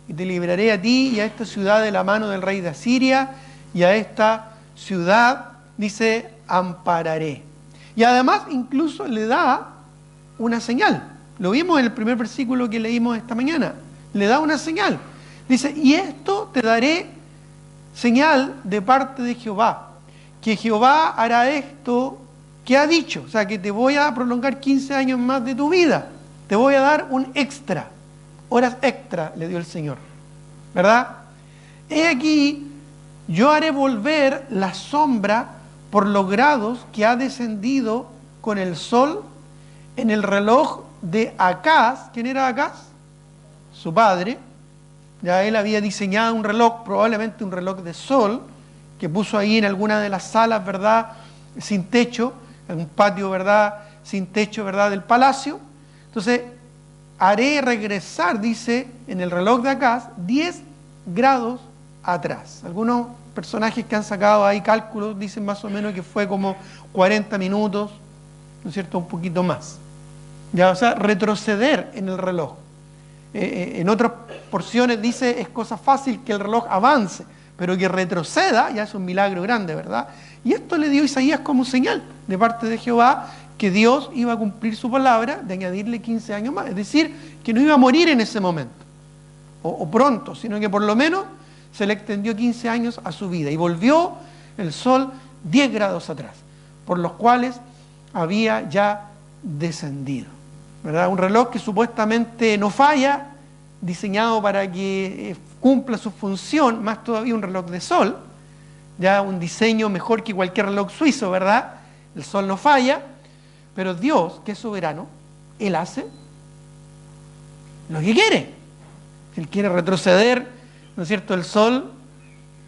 Y te libraré a ti y a esta ciudad de la mano del rey de Asiria, y a esta ciudad, dice, ampararé. Y además incluso le da una señal. Lo vimos en el primer versículo que leímos esta mañana. Le da una señal. Dice: y esto te daré señal de parte de Jehová, que Jehová hará esto que ha dicho. O sea, que te voy a prolongar 15 años más de tu vida. Te voy a dar un extra. Horas extra le dio el Señor, ¿verdad? He aquí, yo haré volver la sombra por los grados que ha descendido con el sol en el reloj de Acaz. ¿Quién era Acaz? Su padre. Ya él había diseñado un reloj, probablemente un reloj de sol, que puso ahí en alguna de las salas, ¿verdad?, sin techo, en un patio, ¿verdad?, sin techo, ¿verdad?, del palacio. Entonces, haré regresar, dice, en el reloj de Acaz, 10 grados atrás. Algunos personajes que han sacado ahí cálculos dicen más o menos que fue como 40 minutos, ¿no es cierto?, un poquito más. Ya, o sea, retroceder en el reloj. En otras porciones dice: es cosa fácil que el reloj avance, pero que retroceda ya es un milagro grande, ¿verdad? Y esto le dio Isaías como señal de parte de Jehová, que Dios iba a cumplir su palabra de añadirle 15 años más. Es decir, que no iba a morir en ese momento, o pronto, sino que por lo menos se le extendió 15 años a su vida. Y volvió el sol 10 grados atrás, por los cuales había ya descendido, ¿verdad? Un reloj que supuestamente no falla, diseñado para que cumpla su función, más todavía un reloj de sol, ya un diseño mejor que cualquier reloj suizo, ¿verdad? El sol no falla, pero Dios, que es soberano, Él hace lo que quiere. Si Él quiere retroceder, ¿no es cierto?, el sol,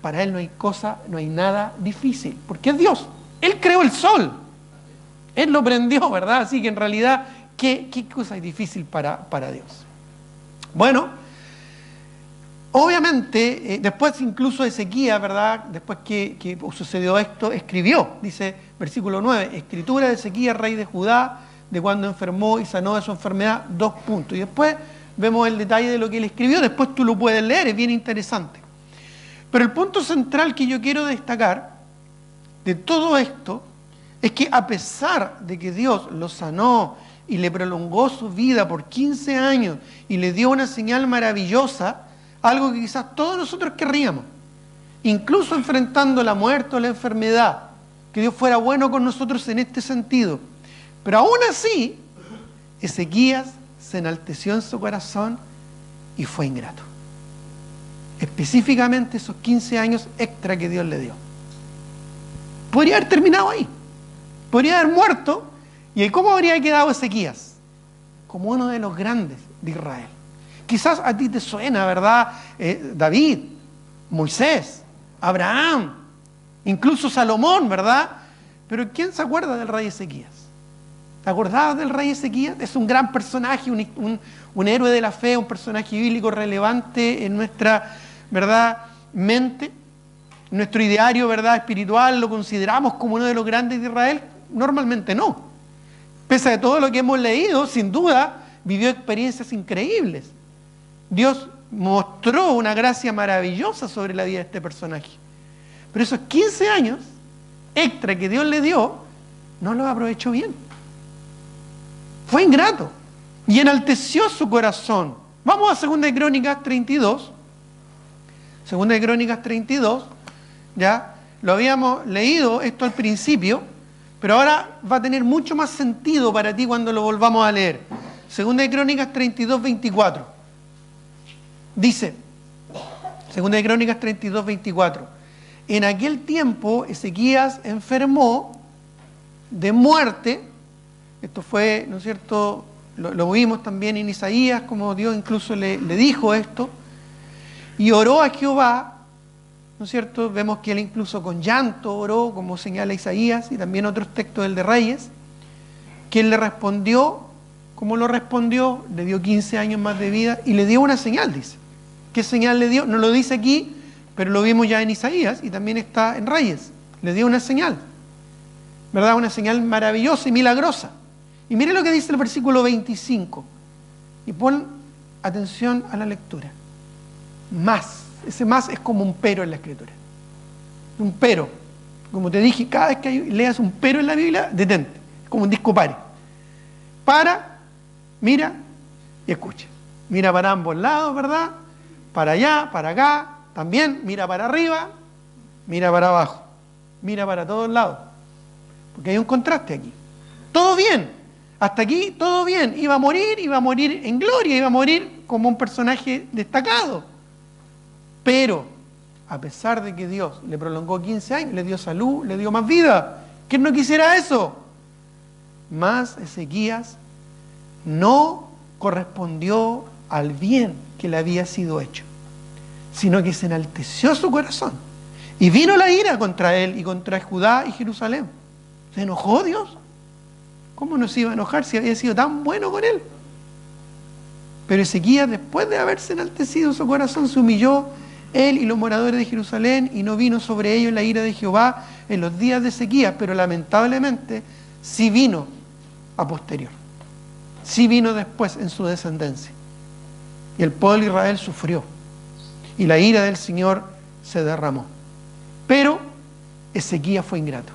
para Él no hay cosa, no hay nada difícil, porque es Dios. Él creó el sol, Él lo prendió, ¿verdad? Así que en realidad, ¿Qué cosa es difícil para Dios? Bueno, obviamente, después incluso Ezequías, ¿verdad? Después que sucedió esto, escribió, dice versículo 9, escritura de Ezequías, rey de Judá, de cuando enfermó y sanó de su enfermedad, 2 puntos. Y después vemos el detalle de lo que él escribió, después tú lo puedes leer, es bien interesante. Pero el punto central que yo quiero destacar de todo esto es que a pesar de que Dios lo sanó y le prolongó su vida por 15 años y le dio una señal maravillosa, algo que quizás todos nosotros querríamos, incluso enfrentando la muerte o la enfermedad, que Dios fuera bueno con nosotros en este sentido. Pero aún así, Ezequías se enalteció en su corazón y fue ingrato. Específicamente esos 15 años extra que Dios le dio. Podría haber terminado ahí. Podría haber muerto. ¿Y cómo habría quedado Ezequías? Como uno de los grandes de Israel. Quizás a ti te suena, ¿verdad? David, Moisés, Abraham, incluso Salomón, ¿verdad? Pero ¿quién se acuerda del rey Ezequías? ¿Te acordabas del rey Ezequías? Es un gran personaje, un héroe de la fe, un personaje bíblico relevante en nuestra, ¿verdad?, mente. Nuestro ideario, ¿verdad?, espiritual, ¿lo consideramos como uno de los grandes de Israel? Normalmente no. Pese a todo lo que hemos leído, sin duda, vivió experiencias increíbles. Dios mostró una gracia maravillosa sobre la vida de este personaje. Pero esos 15 años extra que Dios le dio, no los aprovechó bien. Fue ingrato y enalteció su corazón. Vamos a 2 de Crónicas 32. 2 de Crónicas 32, ya lo habíamos leído esto al principio, pero ahora va a tener mucho más sentido para ti cuando lo volvamos a leer. 2 de Crónicas 32, 24. Dice, 2 de Crónicas 32, 24. En aquel tiempo Ezequías enfermó de muerte. Esto fue, ¿no es cierto?, lo vimos también en Isaías, como Dios incluso le dijo esto, y oró a Jehová, ¿no es cierto? Vemos que él incluso con llanto oró, como señala Isaías, y también otros textos del de Reyes, que él le respondió, ¿cómo lo respondió? Le dio 15 años más de vida, y le dio una señal, dice. ¿Qué señal le dio? No lo dice aquí, pero lo vimos ya en Isaías, y también está en Reyes. Le dio una señal, ¿verdad? Una señal maravillosa y milagrosa. Y mire lo que dice el versículo 25. Y pon atención a la lectura. Más. Ese más es como un pero en la escritura. Un pero. Como te dije, cada vez que leas un pero en la Biblia, detente. Es como un disco pare. Para, mira y escucha. Mira para ambos lados, ¿verdad? Para allá, para acá. También mira para arriba, mira para abajo. Mira para todos lados. Porque hay un contraste aquí. Todo bien. Hasta aquí todo bien, iba a morir en gloria, iba a morir como un personaje destacado. Pero, a pesar de que Dios le prolongó 15 años, le dio salud, le dio más vida, ¿quién no quisiera eso? Mas Ezequías no correspondió al bien que le había sido hecho, sino que se enalteció su corazón. Y vino la ira contra él y contra Judá y Jerusalén. ¿Se enojó Dios? ¿Cómo no se iba a enojar si había sido tan bueno con él? Pero Ezequías, después de haberse enaltecido su corazón, se humilló él y los moradores de Jerusalén, y no vino sobre ellos la ira de Jehová en los días de Ezequías, pero lamentablemente sí vino a posterior. Sí vino después en su descendencia. Y el pueblo de Israel sufrió. Y la ira del Señor se derramó. Pero Ezequías fue ingrato.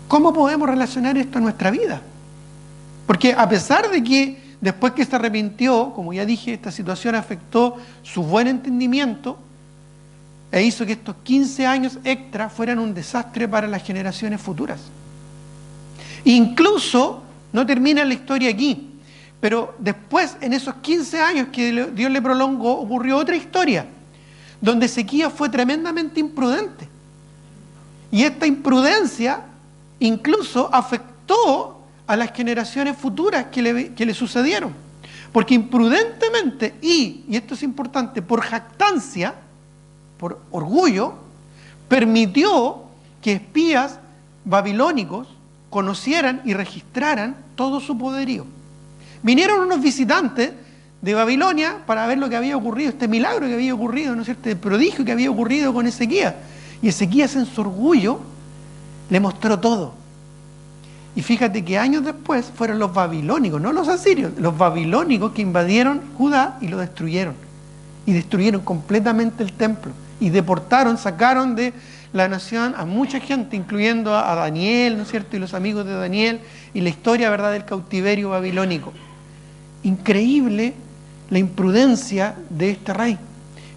¿Cómo podemos relacionar esto a nuestra vida? Porque a pesar de que después que se arrepintió, como ya dije, esta situación afectó su buen entendimiento e hizo que estos 15 años extra fueran un desastre para las generaciones futuras. Incluso, no termina la historia aquí, pero después, en esos 15 años que Dios le prolongó, ocurrió otra historia, donde Ezequías fue tremendamente imprudente. Y esta imprudencia incluso afectó a las generaciones futuras que le sucedieron. Porque imprudentemente y esto es importante, por jactancia, por orgullo, permitió que espías babilónicos conocieran y registraran todo su poderío. Vinieron unos visitantes de Babilonia para ver lo que había ocurrido, este milagro que había ocurrido, ¿no es cierto?, el prodigio que había ocurrido con Ezequías. Y Ezequías, en su orgullo, le mostró todo. Y fíjate que años después fueron los babilónicos, no los asirios, los babilónicos que invadieron Judá y lo destruyeron. Y destruyeron completamente el templo. Y deportaron, sacaron de la nación a mucha gente, incluyendo a Daniel, ¿no es cierto?, y los amigos de Daniel, y la historia, ¿verdad?, del cautiverio babilónico. Increíble la imprudencia de este rey.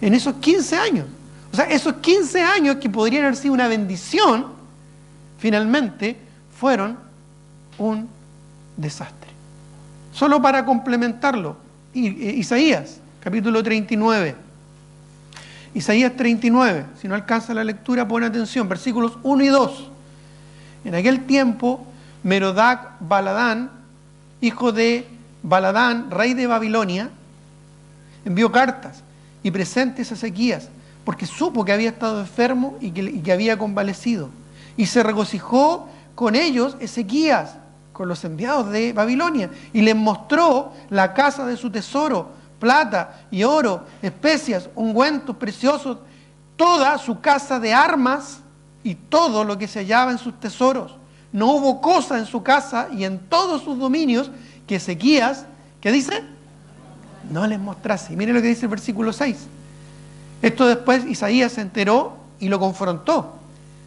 En esos 15 años, o sea, esos 15 años que podrían haber sido una bendición, finalmente fueron un desastre. Solo para complementarlo, Isaías, capítulo 39. Isaías 39, si no alcanza la lectura, pon atención, versículos 1 y 2. En aquel tiempo, Merodac Baladán, hijo de Baladán, rey de Babilonia, envió cartas y presentes a Ezequías, porque supo que había estado enfermo y que había convalecido. Y se regocijó con ellos Ezequías, con los enviados de Babilonia, y les mostró la casa de su tesoro, plata y oro, especias, ungüentos preciosos, toda su casa de armas y todo lo que se hallaba en sus tesoros. No hubo cosa en su casa y en todos sus dominios que Ezequías, ¿qué dice?, no les mostrase. Y miren lo que dice el versículo 6. Esto después Isaías se enteró y lo confrontó.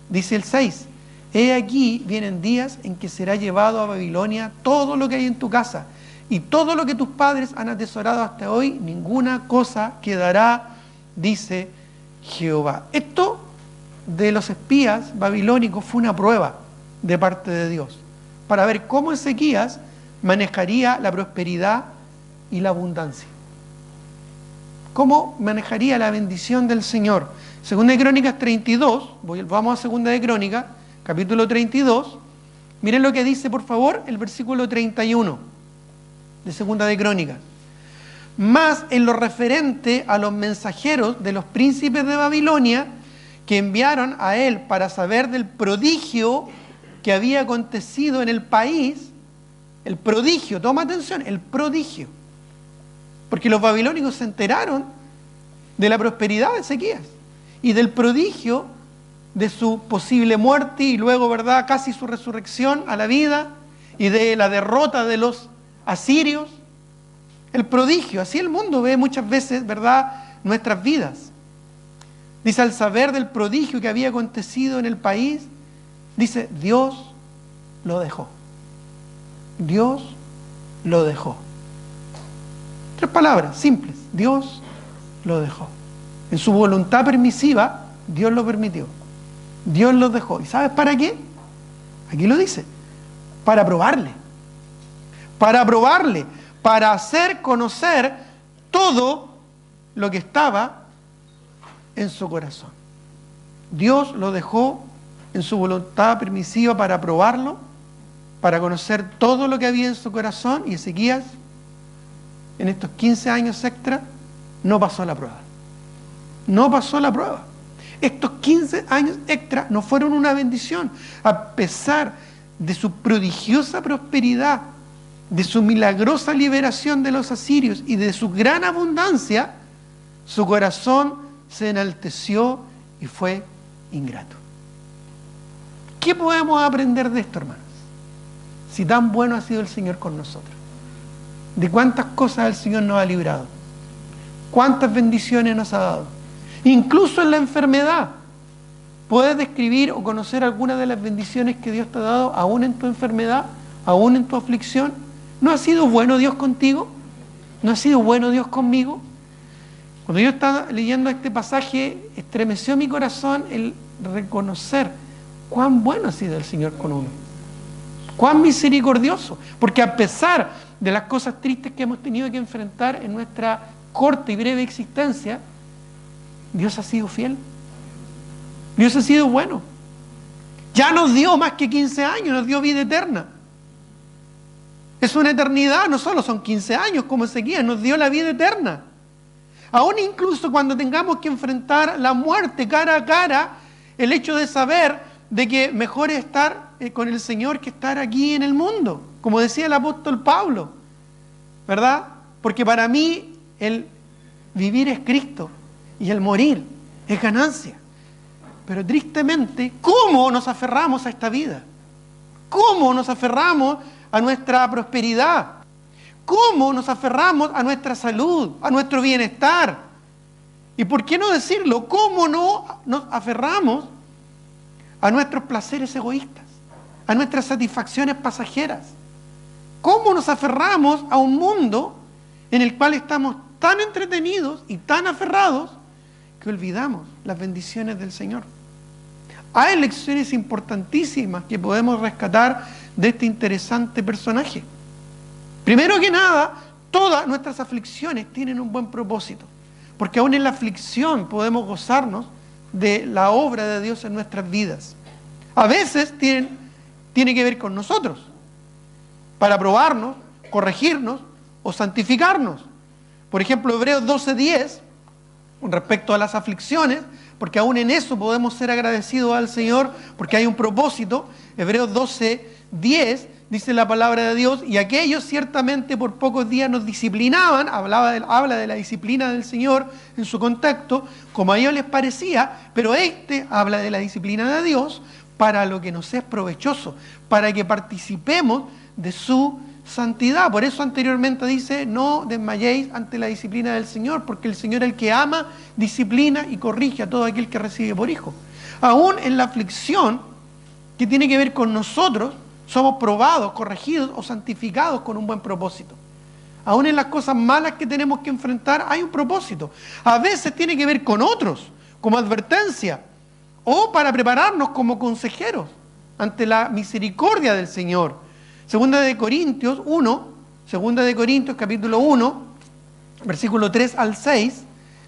Dice el 6, he aquí vienen días en que será llevado a Babilonia todo lo que hay en tu casa, y todo lo que tus padres han atesorado hasta hoy, ninguna cosa quedará, dice Jehová. Esto de los espías babilónicos fue una prueba de parte de Dios, para ver cómo Ezequías manejaría la prosperidad y la abundancia. ¿Cómo manejaría la bendición del Señor? Segunda de Crónicas 32, vamos a Segunda de Crónicas, capítulo 32. Miren lo que dice, por favor, el versículo 31 de Segunda de Crónicas. Más en lo referente a los mensajeros de los príncipes de Babilonia que enviaron a él para saber del prodigio que había acontecido en el país. El prodigio, toma atención, el prodigio. Porque los babilónicos se enteraron de la prosperidad de Ezequías y del prodigio de su posible muerte y luego, ¿verdad?, casi su resurrección a la vida, y de la derrota de los asirios. El prodigio, así el mundo ve muchas veces, ¿verdad?, nuestras vidas. Dice, al saber del prodigio que había acontecido en el país, dice, Dios lo dejó. Dios lo dejó. 3 palabras simples, Dios lo dejó. En su voluntad permisiva, Dios lo permitió. Dios lo dejó. ¿Y sabes para qué? Aquí lo dice, para probarle. Para probarle, para hacer conocer todo lo que estaba en su corazón. Dios lo dejó en su voluntad permisiva para probarlo, para conocer todo lo que había en su corazón, y Ezequías, en estos 15 años extra, no pasó la prueba. No pasó la prueba. Estos 15 años extra no fueron una bendición, a pesar de su prodigiosa prosperidad, de su milagrosa liberación de los asirios y de su gran abundancia. Su corazón se enalteció y fue ingrato. ¿Qué podemos aprender de esto, hermanos? Si tan bueno ha sido el Señor con nosotros. ¿De cuántas cosas el Señor nos ha librado? ¿Cuántas bendiciones nos ha dado? Incluso en la enfermedad. ¿Puedes describir o conocer alguna de las bendiciones que Dios te ha dado, aún en tu enfermedad, aún en tu aflicción? ¿No ha sido bueno Dios contigo? ¿No ha sido bueno Dios conmigo? Cuando yo estaba leyendo este pasaje, estremeció mi corazón el reconocer cuán bueno ha sido el Señor con uno. Cuán misericordioso. Porque a pesar de las cosas tristes que hemos tenido que enfrentar en nuestra corta y breve existencia, Dios ha sido fiel. Dios ha sido bueno. Ya nos dio más que 15 años, nos dio vida eterna. Es una eternidad, no solo son 15 años como Ezequías, nos dio la vida eterna. Aún incluso cuando tengamos que enfrentar la muerte cara a cara, el hecho de saber de que mejor es estar con el Señor que estar aquí en el mundo, como decía el apóstol Pablo, ¿verdad? Porque para mí el vivir es Cristo y el morir es ganancia. Pero tristemente, ¿cómo nos aferramos a esta vida? ¿Cómo nos aferramos a nuestra prosperidad? ¿Cómo nos aferramos a nuestra salud, a nuestro bienestar? ¿Y por qué no decirlo? ¿Cómo no nos aferramos a nuestros placeres egoístas, a nuestras satisfacciones pasajeras? ¿Cómo nos aferramos a un mundo en el cual estamos tan entretenidos y tan aferrados que olvidamos las bendiciones del Señor? Hay lecciones importantísimas que podemos rescatar de este interesante personaje. Primero que nada, todas nuestras aflicciones tienen un buen propósito, porque aún en la aflicción podemos gozarnos de la obra de Dios en nuestras vidas. A veces tiene que ver con nosotros, para probarnos, corregirnos o santificarnos. Por ejemplo, Hebreos 12:10, con respecto a las aflicciones, porque aún en eso podemos ser agradecidos al Señor, porque hay un propósito. Hebreos 12:10 dice la palabra de Dios: y aquellos ciertamente por pocos días nos disciplinaban, habla de la disciplina del Señor en su contexto, como a ellos les parecía, pero habla de la disciplina de Dios para lo que nos es provechoso, para que participemos de su santidad. Por eso anteriormente dice: no desmayéis ante la disciplina del Señor, porque el Señor es el que ama, disciplina y corrige a todo aquel que recibe por hijo. Aún en la aflicción que tiene que ver con nosotros, somos probados, corregidos o santificados con un buen propósito. Aún en las cosas malas que tenemos que enfrentar hay un propósito. A veces tiene que ver con otros, como advertencia, o para prepararnos como consejeros ante la misericordia del Señor. Segunda de Corintios capítulo 1, versículo 3 al 6,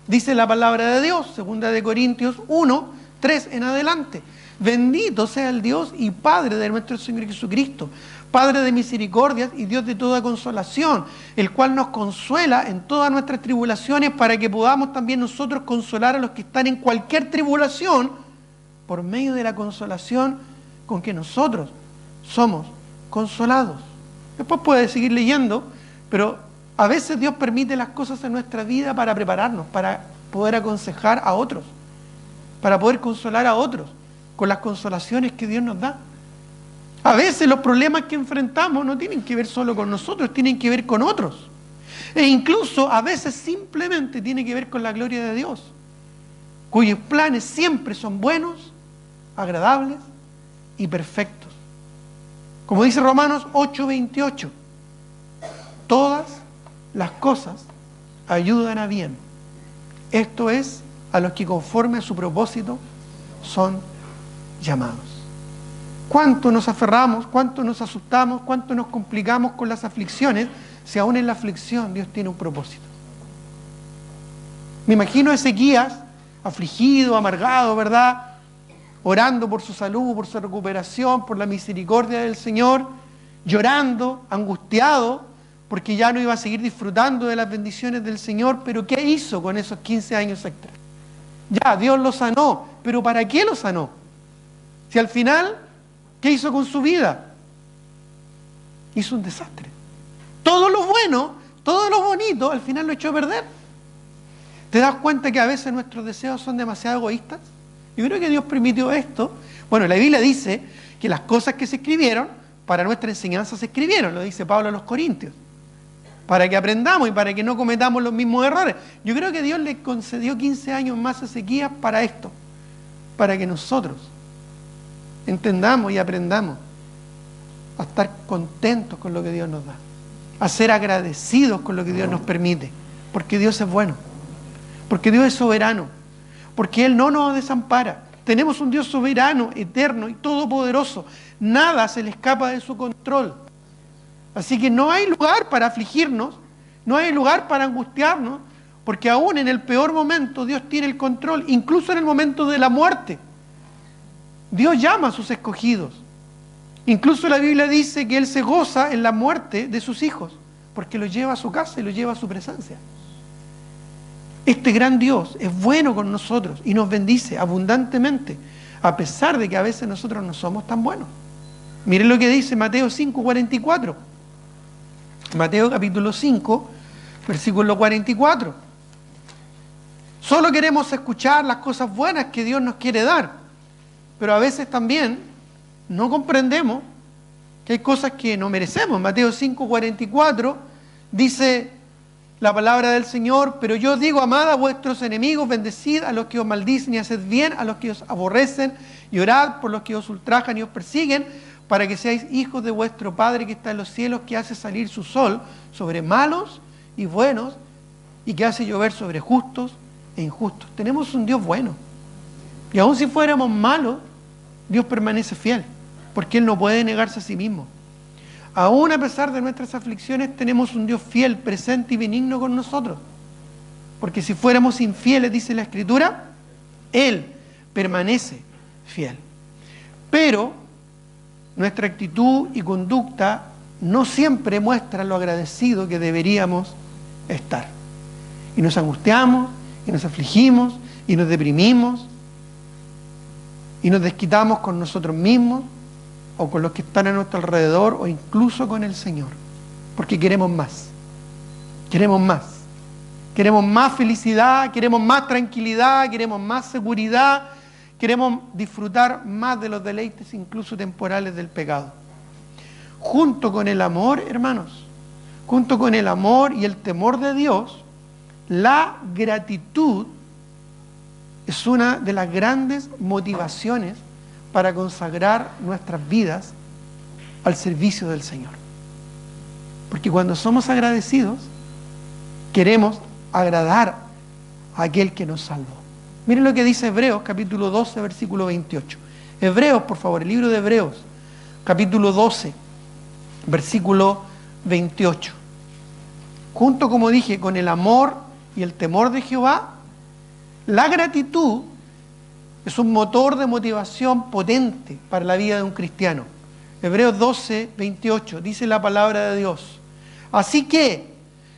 dice la palabra de Dios. Segunda de Corintios 1, 3 en adelante: bendito sea el Dios y Padre de nuestro Señor Jesucristo, Padre de misericordias y Dios de toda consolación, el cual nos consuela en todas nuestras tribulaciones, para que podamos también nosotros consolar a los que están en cualquier tribulación, por medio de la consolación con que nosotros somos consolados. Después puede seguir leyendo, pero a veces Dios permite las cosas en nuestra vida para prepararnos, para poder aconsejar a otros, para poder consolar a otros con las consolaciones que Dios nos da. A veces los problemas que enfrentamos no tienen que ver solo con nosotros, tienen que ver con otros. E incluso a veces simplemente tiene que ver con la gloria de Dios, cuyos planes siempre son buenos, agradables y perfectos. Como dice Romanos 8:28, todas las cosas ayudan a bien. Esto es, a los que conforme a su propósito son llamados. ¿Cuánto nos aferramos, cuánto nos asustamos, cuánto nos complicamos con las aflicciones, si aún en la aflicción Dios tiene un propósito? Me imagino a Ezequías, afligido, amargado, ¿verdad?, orando por su salud, por su recuperación, por la misericordia del Señor, llorando, angustiado, porque ya no iba a seguir disfrutando de las bendiciones del Señor. Pero ¿qué hizo con esos 15 años extra? Ya, Dios lo sanó, pero ¿para qué lo sanó? Si al final, ¿qué hizo con su vida? Hizo un desastre. Todo lo bueno, todo lo bonito, al final lo echó a perder. ¿Te das cuenta que a veces nuestros deseos son demasiado egoístas? Yo creo que Dios permitió esto. Bueno, la Biblia dice que las cosas que se escribieron, para nuestra enseñanza se escribieron, lo dice Pablo a los Corintios, para que aprendamos y para que no cometamos los mismos errores. Yo creo que Dios le concedió 15 años más a Ezequías para esto, para que nosotros entendamos y aprendamos a estar contentos con lo que Dios nos da, a ser agradecidos con lo que Dios nos permite, porque Dios es bueno, porque Dios es soberano, porque Él no nos desampara. Tenemos un Dios soberano, eterno y todopoderoso. Nada se le escapa de su control. Así que no hay lugar para afligirnos, no hay lugar para angustiarnos, porque aún en el peor momento Dios tiene el control, incluso en el momento de la muerte. Dios llama a sus escogidos. Incluso la Biblia dice que Él se goza en la muerte de sus hijos, porque los lleva a su casa y los lleva a su presencia. Este gran Dios es bueno con nosotros y nos bendice abundantemente. a pesar de que a veces nosotros no somos tan buenos. Miren lo que dice Mateo 5, 44. Mateo capítulo 5, versículo 44. Solo queremos escuchar las cosas buenas que Dios nos quiere dar, pero a veces también no comprendemos que hay cosas que no merecemos. Mateo 5, 44 dice la palabra del Señor: pero yo os digo, amad a vuestros enemigos, bendecid a los que os maldicen y haced bien a los que os aborrecen, y orad por los que os ultrajan y os persiguen, para que seáis hijos de vuestro Padre que está en los cielos, que hace salir su sol sobre malos y buenos, y que hace llover sobre justos e injustos. Tenemos un Dios bueno. Y aun si fuéramos malos, Dios permanece fiel, porque Él no puede negarse a sí mismo. Aún a pesar de nuestras aflicciones, tenemos un Dios fiel, presente y benigno con nosotros. Porque si fuéramos infieles, dice la Escritura, Él permanece fiel. Pero nuestra actitud y conducta no siempre muestran lo agradecido que deberíamos estar. Y nos angustiamos, y nos afligimos, y nos deprimimos, y nos desquitamos con nosotros mismos, o con los que están a nuestro alrededor, o incluso con el Señor, porque queremos más. Queremos más. Queremos más felicidad, queremos más tranquilidad, queremos más seguridad, queremos disfrutar más de los deleites, incluso temporales, del pecado. Junto con el amor, hermanos, junto con el amor y el temor de Dios, la gratitud es una de las grandes motivaciones para consagrar nuestras vidas al servicio del Señor. Porque cuando somos agradecidos, queremos agradar a aquel que nos salvó. Miren lo que dice Hebreos, capítulo 12, versículo 28. Hebreos, por favor, el libro de Hebreos, capítulo 12, versículo 28. Junto, como dije, con el amor y el temor de Jehová, la gratitud es un motor de motivación potente para la vida de un cristiano. Hebreos 12, 28, dice la palabra de Dios: así que,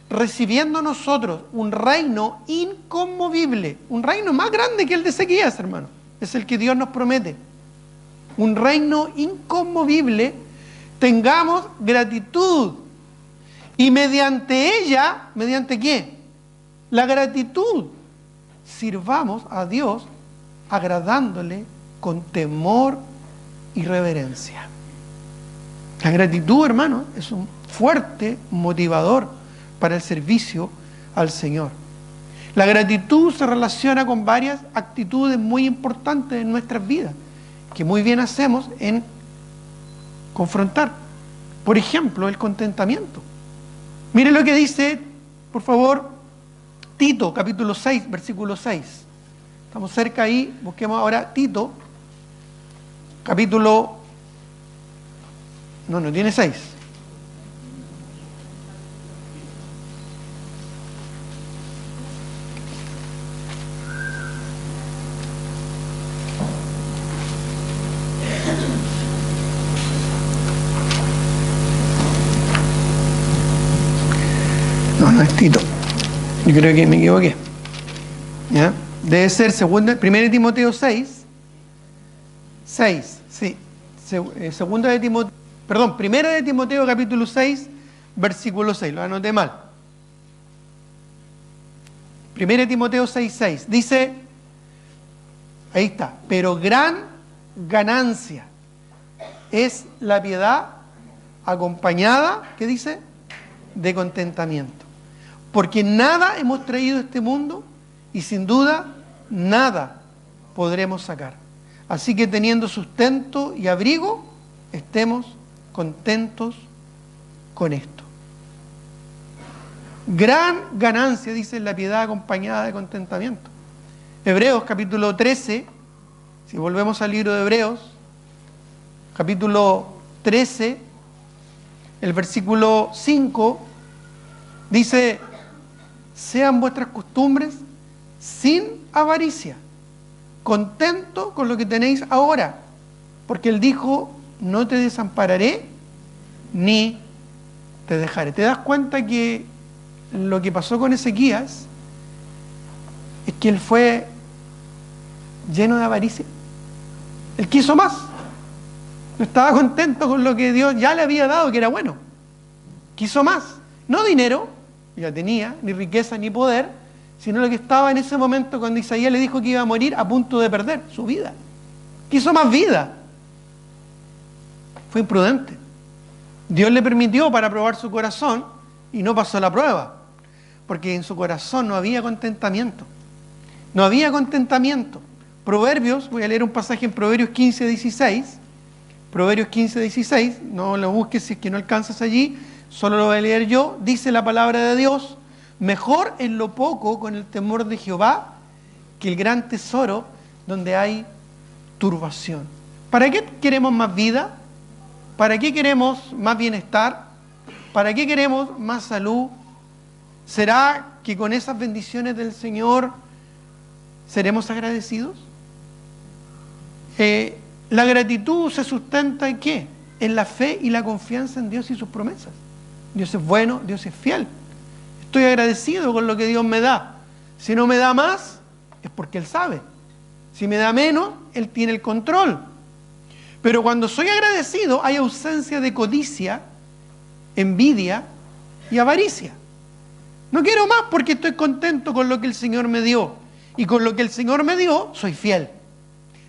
recibiendo nosotros un reino inconmovible, un reino más grande que el de Ezequías, hermano, es el que Dios nos promete, un reino inconmovible, tengamos gratitud, y mediante ella, ¿mediante qué? La gratitud, sirvamos a Dios agradándole con temor y reverencia. La gratitud, hermano, es un fuerte motivador para el servicio al Señor. La gratitud se relaciona con varias actitudes muy importantes en nuestras vidas, que muy bien hacemos en confrontar. Por ejemplo, el contentamiento. Miren lo que dice, por favor, Tito, capítulo 6, versículo 6. Estamos cerca ahí, busquemos ahora Tito, capítulo... No tiene 6. No es Tito. Yo creo que me equivoqué. ¿Ya? Debe ser 1 Timoteo 6. 6, sí. 1 de Timoteo capítulo 6, versículo 6. Lo anoté mal. 1 Timoteo 6, 6. Dice, ahí está, pero gran ganancia es la piedad acompañada, ¿qué dice? De contentamiento. Porque nada hemos traído a este mundo y sin duda nada podremos sacar. Así que teniendo sustento y abrigo, estemos contentos con esto. Gran ganancia, dice, la piedad acompañada de contentamiento. Hebreos capítulo 13, si volvemos al libro de Hebreos, capítulo 13, el versículo 5, dice: sean vuestras costumbres sin avaricia, contento con lo que tenéis ahora, porque Él dijo, no te desampararé ni te dejaré. ¿Te das cuenta que lo que pasó con Ezequías es que él fue lleno de avaricia? Él quiso más. No estaba contento con lo que Dios ya le había dado, que era bueno. Quiso más. No dinero, ya tenía, ni riqueza, ni poder, sino lo que estaba en ese momento cuando Isaías le dijo que iba a morir a punto de perder su vida. Quiso más vida. Fue imprudente. Dios le permitió para probar su corazón y no pasó la prueba, porque en su corazón no había contentamiento. No había contentamiento. Proverbios, voy a leer un pasaje en Proverbios 15, 16. Proverbios 15, 16, no lo busques si es que no alcanzas allí, solo lo voy a leer yo. Dice la palabra de Dios: mejor en lo poco con el temor de Jehová que el gran tesoro donde hay turbación. ¿Para qué queremos más vida? ¿Para qué queremos más bienestar? ¿Para qué queremos más salud? ¿Será que con esas bendiciones del Señor seremos agradecidos? La gratitud se sustenta ¿en qué? En la fe y la confianza en Dios y sus promesas. Dios es bueno, Dios es fiel. Estoy agradecido con lo que Dios me da. Si no me da más, es porque Él sabe. Si me da menos, Él tiene el control. Pero cuando soy agradecido, hay ausencia de codicia, envidia y avaricia. No quiero más porque estoy contento con lo que el Señor me dio. Y con lo que el Señor me dio, soy fiel.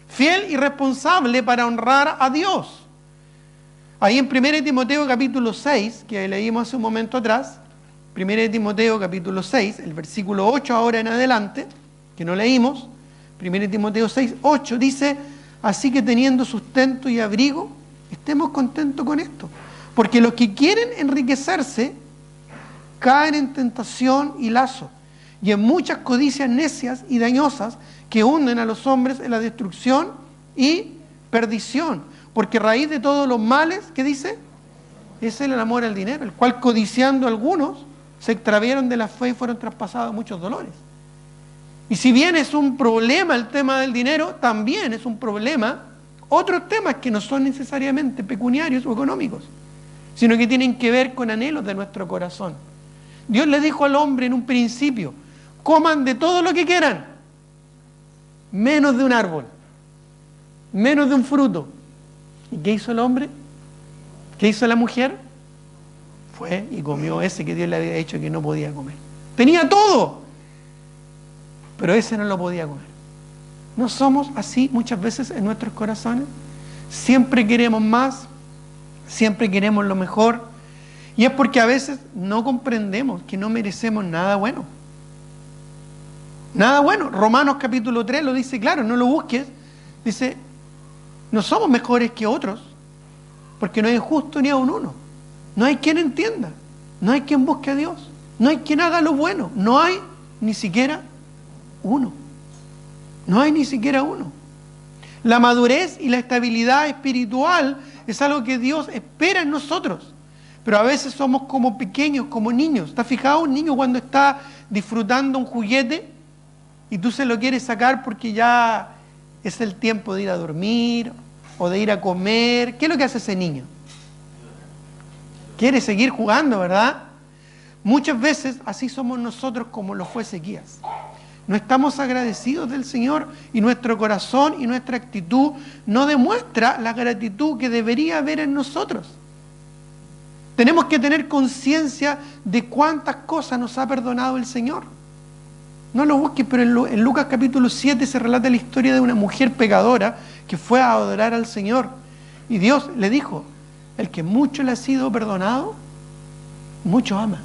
Fiel y responsable para honrar a Dios. Ahí en 1 Timoteo capítulo 6, que leímos hace un momento atrás, 1 Timoteo capítulo 6, el versículo 8 ahora en adelante, que no leímos, 1 Timoteo 6, 8, dice: así que teniendo sustento y abrigo, estemos contentos con esto. Porque los que quieren enriquecerse caen en tentación y lazo, y en muchas codicias necias y dañosas que hunden a los hombres en la destrucción y perdición. Porque raíz de todos los males, ¿qué dice? Es el amor al dinero, el cual codiciando algunos se extraviaron de la fe y fueron traspasados muchos dolores. Y si bien es un problema el tema del dinero, también es un problema otros temas que no son necesariamente pecuniarios o económicos, sino que tienen que ver con anhelos de nuestro corazón. Dios le dijo al hombre en un principio: coman de todo lo que quieran, menos de un árbol, menos de un fruto. ¿Y qué hizo el hombre? ¿Qué hizo la mujer? Fue y comió ese que Dios le había dicho que no podía comer. Tenía todo, pero ese no lo podía comer. ¿No somos así muchas veces en nuestros corazones? Siempre queremos más, siempre queremos lo mejor, y es porque a veces no comprendemos que no merecemos nada bueno. Nada bueno. Romanos capítulo 3 lo dice claro, no lo busques. Dice: no somos mejores que otros, porque no hay justo ni aun uno. No hay quien entienda, no hay quien busque a Dios, no hay quien haga lo bueno, no hay ni siquiera uno. No hay ni siquiera uno. La madurez y la estabilidad espiritual es algo que Dios espera en nosotros, pero a veces somos como pequeños, como niños. ¿Estás fijado? Un niño cuando está disfrutando un juguete y tú se lo quieres sacar porque ya es el tiempo de ir a dormir o de ir a comer. ¿Qué es lo que hace ese niño? Quiere seguir jugando, ¿verdad? Muchas veces así somos nosotros, como lo fue Ezequías. No estamos agradecidos del Señor y nuestro corazón y nuestra actitud no demuestra la gratitud que debería haber en nosotros. Tenemos que tener conciencia de cuántas cosas nos ha perdonado el Señor. No lo busques, pero en Lucas capítulo 7 se relata la historia de una mujer pecadora que fue a adorar al Señor. Y Dios le dijo: el que mucho le ha sido perdonado, mucho ama.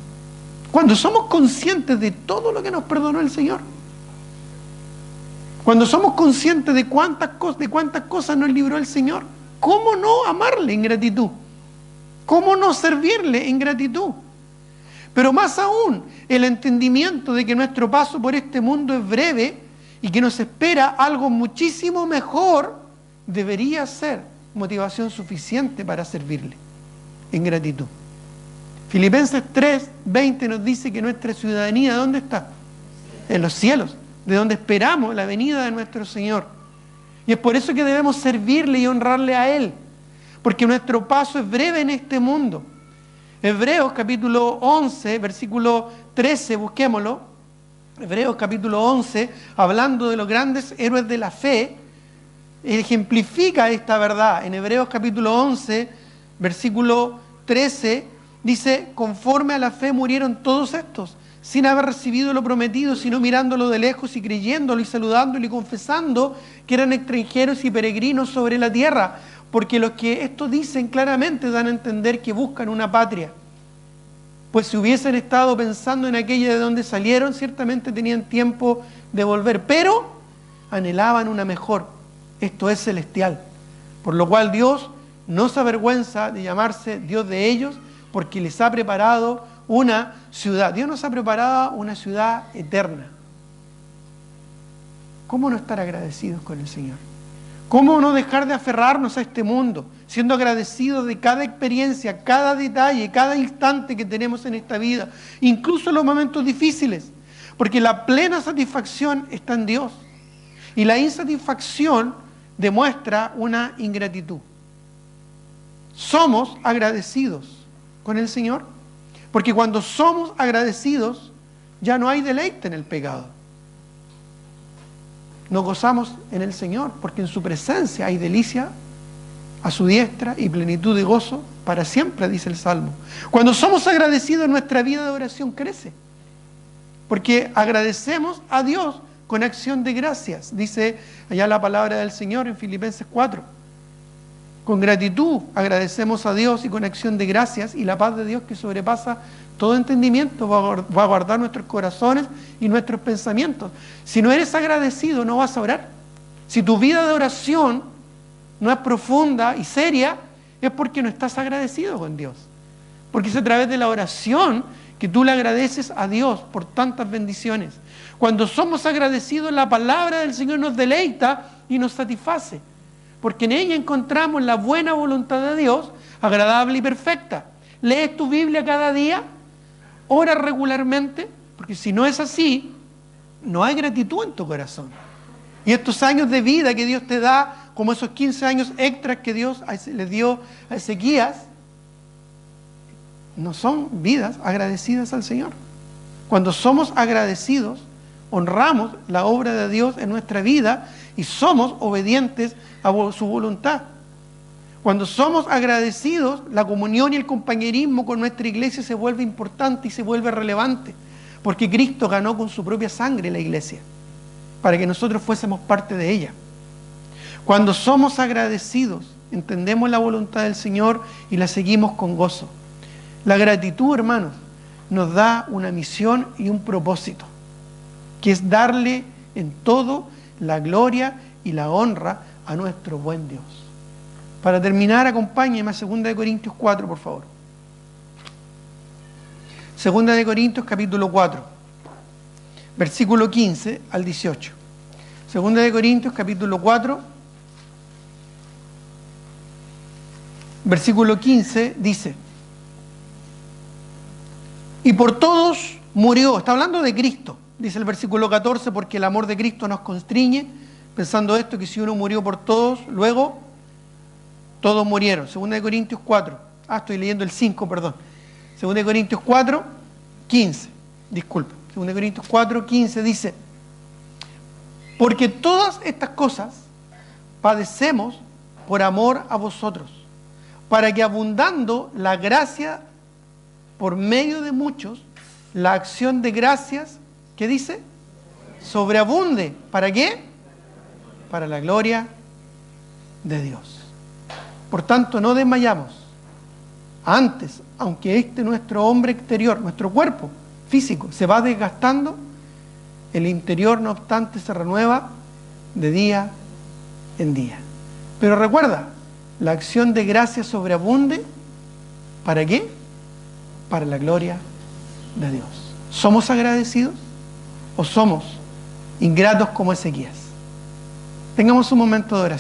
Cuando somos conscientes de todo lo que nos perdonó el Señor, cuando somos conscientes de cuántas cosas nos libró el Señor, ¿cómo no amarle en gratitud? ¿Cómo no servirle en gratitud? Pero más aún, el entendimiento de que nuestro paso por este mundo es breve y que nos espera algo muchísimo mejor, debería ser motivación suficiente para servirle en gratitud. Filipenses 3:20 nos dice que nuestra ciudadanía, ¿dónde está? En los cielos, de donde esperamos la venida de nuestro Señor. Y es por eso que debemos servirle y honrarle a Él, porque nuestro paso es breve en este mundo. Hebreos capítulo 11, versículo 13, busquémoslo. Hebreos capítulo 11, hablando de los grandes héroes de la fe, ejemplifica esta verdad. En Hebreos capítulo 11, versículo 13, dice: conforme a la fe murieron todos estos, sin haber recibido lo prometido, sino mirándolo de lejos y creyéndolo y saludándolo y confesando que eran extranjeros y peregrinos sobre la tierra. Porque los que esto dicen claramente dan a entender que buscan una patria. Pues si hubiesen estado pensando en aquella de donde salieron, ciertamente tenían tiempo de volver, pero anhelaban una mejor, esto es celestial. Por lo cual Dios no se avergüenza de llamarse Dios de ellos, porque les ha preparado una ciudad. Dios nos ha preparado una ciudad eterna. ¿Cómo no estar agradecidos con el Señor? ¿Cómo no dejar de aferrarnos a este mundo, siendo agradecidos de cada experiencia, cada detalle, cada instante que tenemos en esta vida, incluso en los momentos difíciles? Porque la plena satisfacción está en Dios y la insatisfacción demuestra una ingratitud. Somos agradecidos con el Señor, porque cuando somos agradecidos ya no hay deleite en el pecado. Nos gozamos en el Señor, porque en su presencia hay delicia a su diestra y plenitud de gozo para siempre, dice el Salmo. Cuando somos agradecidos, nuestra vida de oración crece, porque agradecemos a Dios con acción de gracias. Dice allá la palabra del Señor en Filipenses 4. Con gratitud agradecemos a Dios y con acción de gracias, y la paz de Dios, que sobrepasa todo entendimiento, va a guardar nuestros corazones y nuestros pensamientos. Si no eres agradecido, no vas a orar. Si tu vida de oración no es profunda y seria, es porque no estás agradecido con Dios. Porque es a través de la oración que tú le agradeces a Dios por tantas bendiciones. Cuando somos agradecidos, la palabra del Señor nos deleita y nos satisface, porque en ella encontramos la buena voluntad de Dios, agradable y perfecta. ¿Lees tu Biblia cada día? ¿Ora regularmente? Porque si no es así, no hay gratitud en tu corazón. Y estos años de vida que Dios te da, como esos 15 años extras que Dios le dio a Ezequías, no son vidas agradecidas al Señor. Cuando somos agradecidos, honramos la obra de Dios en nuestra vida y somos obedientes a su voluntad. Cuando somos agradecidos, la comunión y el compañerismo con nuestra iglesia se vuelve importante y se vuelve relevante, porque Cristo ganó con su propia sangre la iglesia, para que nosotros fuésemos parte de ella. Cuando somos agradecidos, entendemos la voluntad del Señor y la seguimos con gozo. La gratitud, hermanos, nos da una misión y un propósito, que es darle en todo la gloria y la honra a nuestro buen Dios. Para terminar, acompáñenme a 2 Corintios 4, por favor. 2 Corintios capítulo 4, versículo 15 al 18. 2 Corintios capítulo 4, versículo 15 dice: y por todos murió. Está hablando de Cristo. Dice el versículo 14: porque el amor de Cristo nos constriñe, pensando esto, que si uno murió por todos, luego todos murieron. 2 Corintios 4. Estoy leyendo el 5, perdón. 2 Corintios 4, 15. Disculpe. 2 Corintios 4, 15 dice: porque todas estas cosas padecemos por amor a vosotros, para que abundando la gracia por medio de muchos, la acción de gracias, ¿qué dice? Sobreabunde. ¿Para qué? Para la gloria de Dios. Por tanto, no desmayamos. Antes, aunque nuestro hombre exterior, nuestro cuerpo físico, se va desgastando, el interior, no obstante, se renueva de día en día. Pero recuerda, la acción de gracia sobreabunde. ¿Para qué? Para la gloria de Dios. ¿Somos agradecidos o somos ingratos como Ezequías? Tengamos un momento de oración.